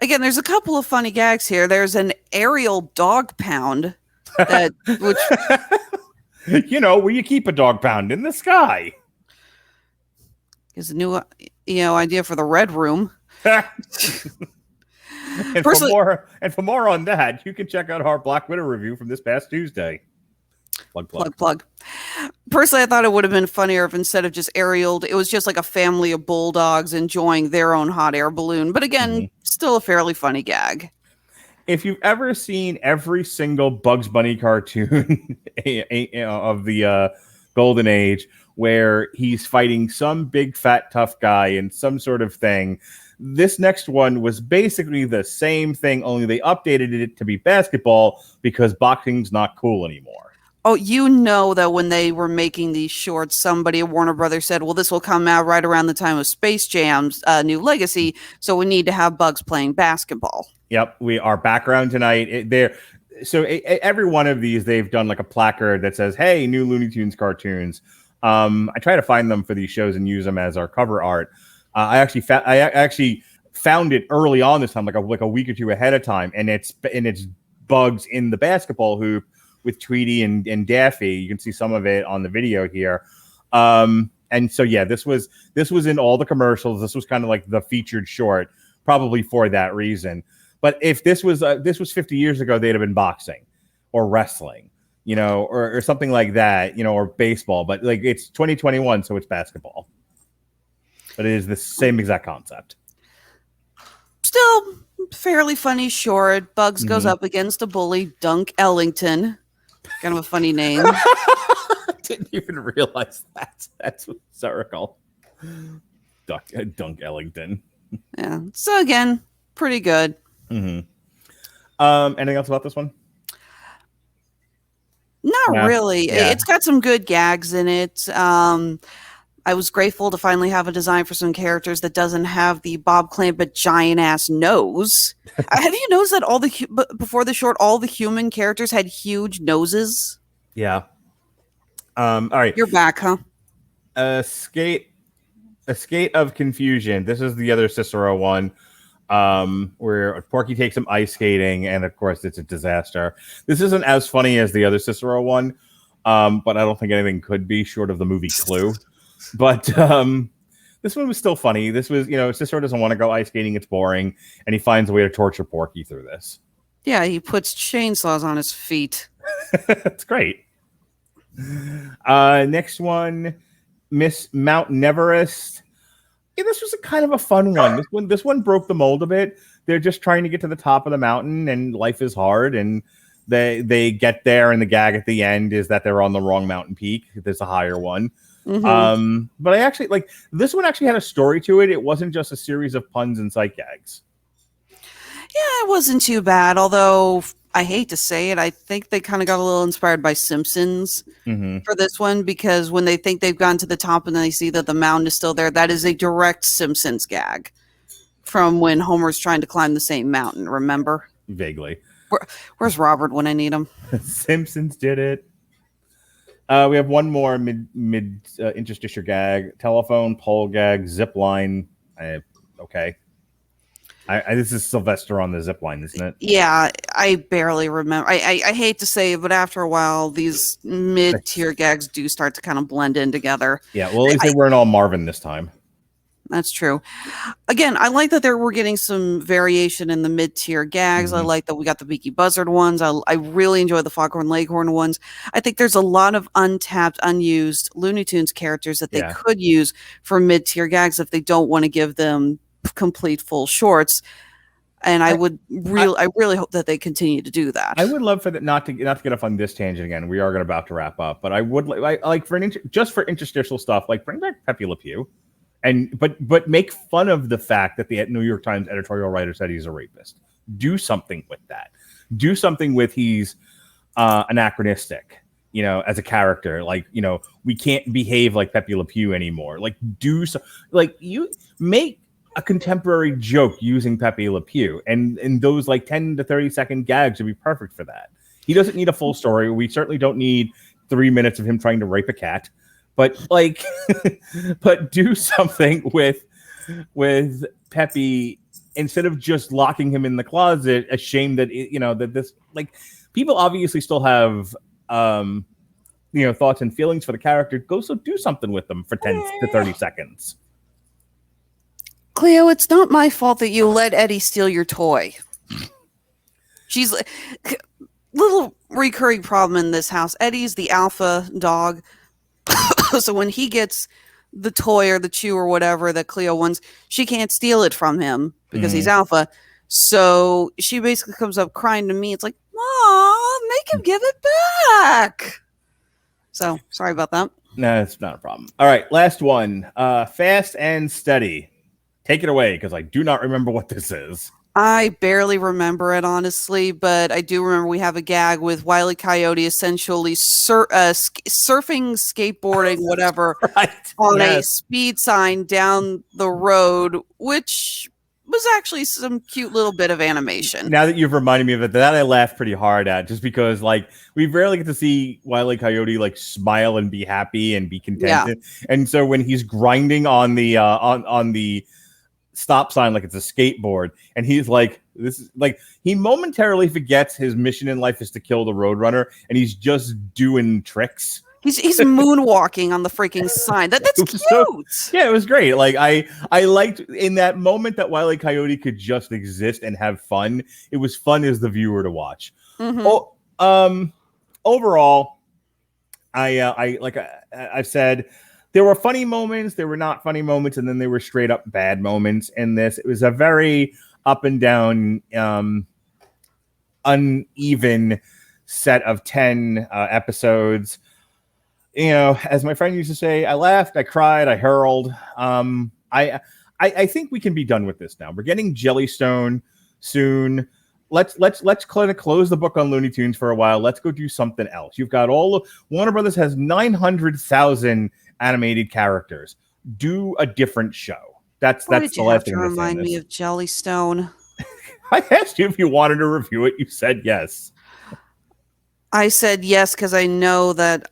[SPEAKER 5] Again, there's a couple of funny gags here. There's an aerial dog pound which
[SPEAKER 4] where you keep a dog pound in the sky.
[SPEAKER 5] Is a new idea for the Red Room.
[SPEAKER 4] And for more on that, you can check out our Black Widow review from this past Tuesday. Plug.
[SPEAKER 5] Personally, I thought it would have been funnier if instead of just aerial, it was just like a family of bulldogs enjoying their own hot air balloon. But again, still a fairly funny gag.
[SPEAKER 4] If you've ever seen every single Bugs Bunny cartoon of the Golden Age, where he's fighting some big, fat, tough guy in some sort of thing, this next one was basically the same thing, only they updated it to be basketball because boxing's not cool anymore.
[SPEAKER 5] Oh, that when they were making these shorts, somebody at Warner Brothers said, well, this will come out right around the time of Space Jam's New Legacy, so we need to have Bugs playing basketball.
[SPEAKER 4] Yep, our background tonight, every one of these, they've done like a placard that says, hey, new Looney Tunes cartoons. I try to find them for these shows and use them as our cover art. I actually found it early on this time, like a week or two ahead of time, and it's Bugs in the basketball hoop with Tweety and Daffy. You can see some of it on the video here. And so this was in all the commercials. This was kind of like the featured short, probably for that reason. But if this was 50 years ago, they'd have been boxing or wrestling, or something like that, or baseball. But like it's 2021, so it's basketball. But it is the same exact concept.
[SPEAKER 5] Still fairly funny short. Bugs goes up against a bully, Dunk Ellington. Kind of a funny name.
[SPEAKER 4] Didn't even realize that. That's hysterical. Dunk Ellington.
[SPEAKER 5] Yeah. So again, pretty good.
[SPEAKER 4] Anything else about this one?
[SPEAKER 5] Not really. Yeah. It's got some good gags in it. I was grateful to finally have a design for some characters that doesn't have the Bob Clampett giant ass nose. Have you noticed that before the short, all the human characters had huge noses?
[SPEAKER 4] Yeah. All right.
[SPEAKER 5] You're back, huh?
[SPEAKER 4] Skate A Skate of Confusion. This is the other Cicero one, where Porky takes him ice skating, and of course it's a disaster. This isn't as funny as the other Cicero one, but I don't think anything could be short of the movie Clue. But this one was still funny. This was, Cicero doesn't want to go ice skating. It's boring. And he finds a way to torture Porky through this.
[SPEAKER 5] Yeah, he puts chainsaws on his feet.
[SPEAKER 4] That's great. Next one, Miss Mount Neverest. Yeah, this was a kind of a fun one. This one broke the mold a bit. They're just trying to get to the top of the mountain, and life is hard. And they get there, and the gag at the end is that they're on the wrong mountain peak. There's a higher one. Mm-hmm. But I actually this one actually had a story to it. It wasn't just a series of puns and sight gags.
[SPEAKER 5] Yeah, it wasn't too bad. Although I hate to say it, I think they kind of got a little inspired by Simpsons for this one, because when they think they've gone to the top and then they see that the mountain is still there, that is a direct Simpsons gag from when Homer's trying to climb the same mountain. Remember?
[SPEAKER 4] Vaguely.
[SPEAKER 5] Where's Robert when I need him?
[SPEAKER 4] Simpsons did it. We have one more mid interstitial gag: telephone pole gag, zip line. Okay. This is Sylvester on the zip line, isn't it?
[SPEAKER 5] Yeah, I barely remember. I hate to say it, but after a while, these mid-tier gags do start to kind of blend in together. Yeah,
[SPEAKER 4] well, at least they weren't all Marvin this time.
[SPEAKER 5] That's true. Again, I like that we're getting some variation in the mid-tier gags. I like that we got the Beaky Buzzard ones. I really enjoy the Foghorn Leghorn ones. I think there's a lot of untapped, unused Looney Tunes characters that they could use for mid-tier gags if they don't want to give them complete full shorts. And I really hope that they continue to do that. I would love for that not to get off on this tangent again. We are about to wrap up, but I would like for just for interstitial stuff, like bring back Pepe Le Pew. But make fun of the fact that the New York Times editorial writer said he's a rapist. Do something with that. Do something with he's anachronistic, as a character. We can't behave like Pepe Le Pew anymore. You make a contemporary joke using Pepe Le Pew, and those 10 to 30 second gags would be perfect for that. He doesn't need a full story. We certainly don't need 3 minutes of him trying to rape a cat. But but do something with Pepe instead of just locking him in the closet. Ashamed that that this people obviously still have thoughts and feelings for the character. Do something with them for 10 to 30 seconds. Cleo, it's not my fault that you let Eddie steal your toy. She's little recurring problem in this house. Eddie's the alpha dog. So when he gets the toy or the chew or whatever that Cleo wants, she can't steal it from him because he's alpha. So she basically comes up crying to me. It's like, Mom, make him give it back. So sorry about that. No, it's not a problem. All right, last one. Fast and Steady. Take it away, because I do not remember what this is. I barely remember it, honestly, but I do remember we have a gag with Wile E. Coyote essentially surfing, skateboarding, whatever, on a speed sign down the road, which was actually some cute little bit of animation. Now that you've reminded me of it, that I laughed pretty hard at, just because we rarely get to see Wile E. Coyote smile and be happy and be contented. Yeah. And so when he's grinding on the on the stop sign like it's a skateboard, and he's he momentarily forgets his mission in life is to kill the Roadrunner, and he's just doing tricks. He's moonwalking on the freaking sign. That's cute. Yeah, it was great. I liked in that moment that Wile E. Coyote could just exist and have fun. It was fun as the viewer to watch. Overall, I've said, there were funny moments, there were not funny moments, and then there were straight up bad moments in this. It was a very up and down, uneven set of 10 episodes. As my friend used to say, I laughed, I cried, I hurled. I think we can be done with this now. We're getting Jellystone soon. Let's kind of close the book on Looney Tunes for a while. Let's go do something else. You've got Warner Brothers has 900,000 animated characters. Do a different show. That's the last thing. Remind me of Jellystone. I asked you if you wanted to review it. You said yes. I said yes because I know that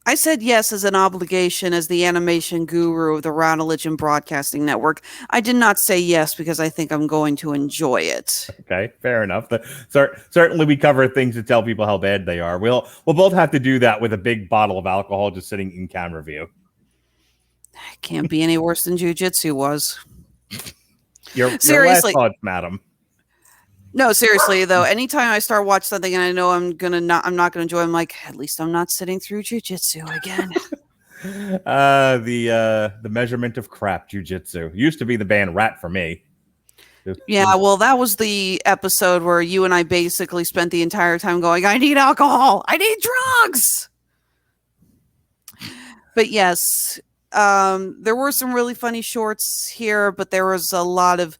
[SPEAKER 5] I said yes as an obligation as the animation guru of the Radulich and Broadcasting Network. I did not say yes because I think I'm going to enjoy it.
[SPEAKER 4] Okay, fair enough. Certainly, we cover things to tell people how bad they are. We'll both have to do that with a big bottle of alcohol just sitting in camera view.
[SPEAKER 5] Can't be any worse than Jiu-Jitsu was.
[SPEAKER 4] Your last
[SPEAKER 5] Seriously.
[SPEAKER 4] thoughts, madam.
[SPEAKER 5] No, seriously though, anytime I start watching something and I know I'm not gonna enjoy, I'm like, at least I'm not sitting through Jiu-Jitsu again.
[SPEAKER 4] The measurement of crap Jiu-Jitsu used to be the band Rat for me.
[SPEAKER 5] Yeah, well, that was the episode where you and I basically spent the entire time going, I need alcohol, I need drugs. But yes, there were some really funny shorts here, but there was a lot of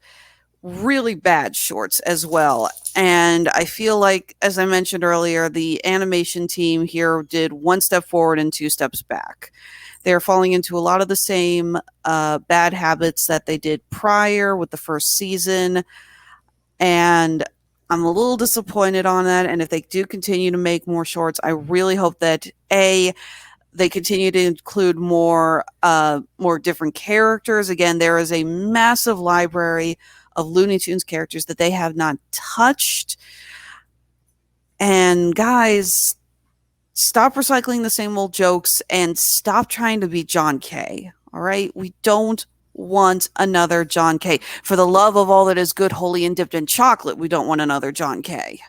[SPEAKER 5] really bad shorts as well. And I feel like, as I mentioned earlier, the animation team here did one step forward and two steps back. They're falling into a lot of the same bad habits that they did prior with the first season. And I'm a little disappointed on that. And if they do continue to make more shorts, I really hope that they continue to include more different characters. Again, there is a massive library of Looney Tunes characters that they have not touched. And guys, stop recycling the same old jokes and stop trying to be John Kay. All right? We don't want another John Kay. For the love of all that is good, holy, and dipped in chocolate, we don't want another John Kay.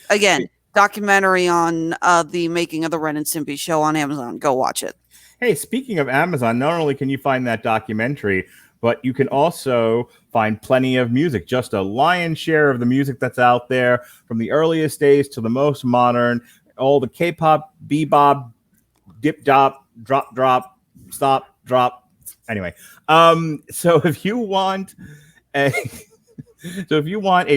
[SPEAKER 5] Again, documentary on the making of the Ren and Stimpy show on Amazon. Go watch it.
[SPEAKER 4] Hey, speaking of Amazon, not only can you find that documentary, but you can also find plenty of music, just a lion's share of the music that's out there from the earliest days to the most modern, all the K-pop, bebop, dip-dop, drop, stop, drop. Anyway, so if you want a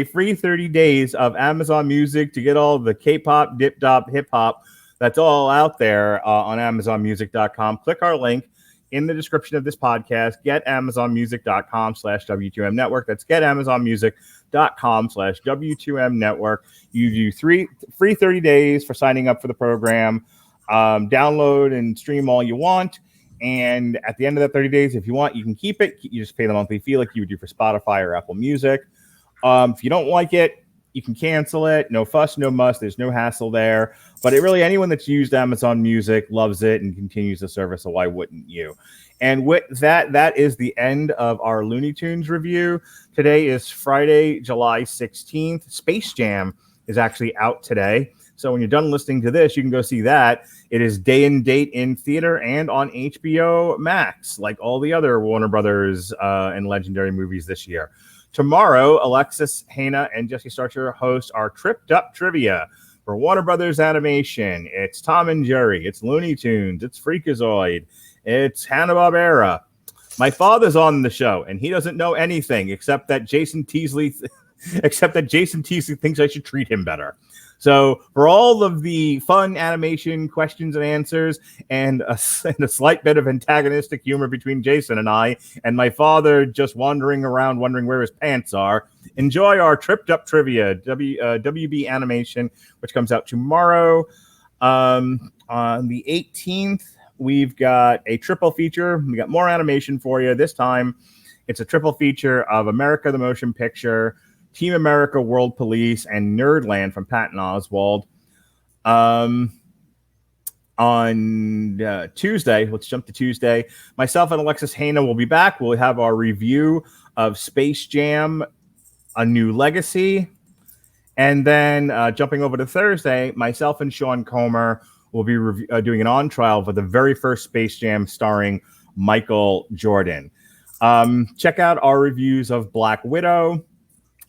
[SPEAKER 4] free 30 days of Amazon Music to get all the K-pop, dip-dop, hip-hop, that's all out there on AmazonMusic.com, click our link in the description of this podcast, getamazonmusic.com/W2M network. That's getamazonmusic.com/W2M network. You do free 30 days for signing up for the program. Download and stream all you want. And at the end of that 30 days, if you want, you can keep it. You just pay the monthly fee like you would do for Spotify or Apple Music. If you don't like it, you can cancel it. No fuss, no muss. There's no hassle there. But anyone that's used Amazon Music loves it and continues the service, so why wouldn't you? And with that is the end of our Looney Tunes review. Today is Friday, July 16th. Space Jam is actually out today. So when you're done listening to this, you can go see that. It is day and date in theater and on HBO Max, like all the other Warner Brothers and Legendary movies this year. Tomorrow, Alexis, Hejna, and Jesse Starcher host our Tripped Up Trivia for Warner Brothers Animation. It's Tom and Jerry. It's Looney Tunes. It's Freakazoid. It's Hanna-Barbera. My father's on the show, and he doesn't know anything except that Jason Teasley thinks I should treat him better. So for all of the fun animation questions and answers and a slight bit of antagonistic humor between Jason and I, and my father just wandering around wondering where his pants are, enjoy our Tripped Up Trivia, WB Animation, which comes out tomorrow. On the 18th, we've got a triple feature. We got more animation for you. This time, it's a triple feature of America the Motion Picture, Team America World Police, and Nerdland from Patton Oswalt. On Tuesday, let's jump to Tuesday, myself and Alexis Hejna will be back. We'll have our review of Space Jam, A New Legacy. And then jumping over to Thursday, myself and Sean Comer will be doing an on-trial for the very first Space Jam starring Michael Jordan. Check out our reviews of Black Widow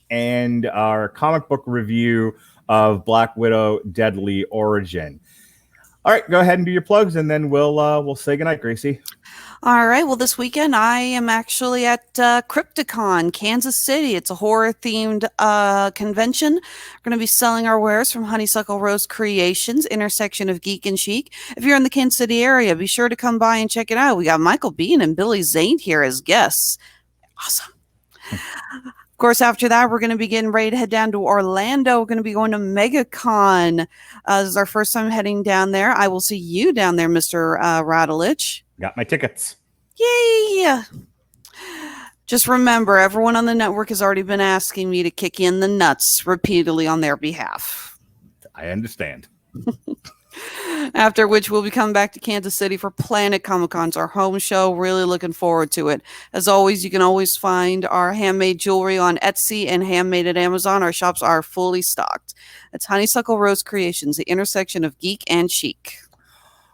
[SPEAKER 4] and our comic book review of Black Widow Deadly Origin. All right, go ahead and do your plugs, and then we'll say goodnight, Gracie.
[SPEAKER 5] All right. Well, this weekend I am actually at Crypticon, Kansas City. It's a horror-themed convention. We're going to be selling our wares from Honeysuckle Rose Creations, intersection of Geek and Chic. If you're in the Kansas City area, be sure to come by and check it out. We got Michael Bean and Billy Zane here as guests. Awesome. Of course, after that, we're going to be getting ready to head down to Orlando. We're going to be going to MegaCon. This is our first time heading down there. I will see you down there, Mr. Radulich.
[SPEAKER 4] Got my tickets.
[SPEAKER 5] Yay! Just remember, everyone on the network has already been asking me to kick in the nuts repeatedly on their behalf.
[SPEAKER 4] I understand.
[SPEAKER 5] After which, we'll be coming back to Kansas City for Planet Comic-Con's our home show. Really looking forward to it. As always, you can always find our handmade jewelry on Etsy and Handmade at Amazon. Our shops are fully stocked. It's Honeysuckle Rose Creations, the intersection of geek and chic.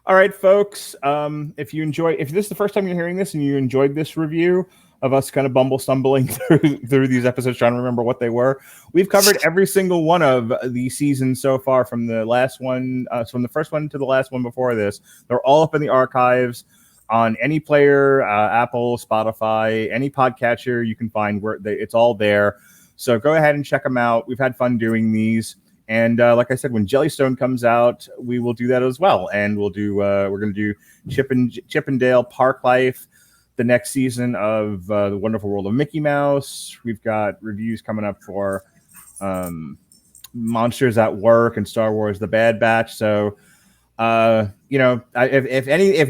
[SPEAKER 4] All right, folks. If this is the first time you're hearing this and you enjoyed this review of us kind of stumbling through these episodes, trying to remember what they were, we've covered every single one of the seasons so far, from the last one, from the first one to the last one before this. They're all up in the archives on any player, Apple, Spotify, any podcatcher you can find. It's all there. So go ahead and check them out. We've had fun doing these. And like I said, when Jellystone comes out, we will do that as well. And we're going to do Chip and Dale Park Life, the next season of The Wonderful World of Mickey Mouse. We've got reviews coming up for Monsters at Work and Star Wars The Bad Batch. So, if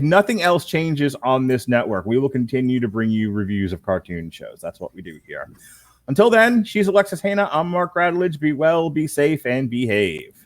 [SPEAKER 4] nothing else changes on this network, we will continue to bring you reviews of cartoon shows. That's what we do here. Until then, she's Alexis Hejna. I'm Mark Radulich. Be well, be safe, and behave.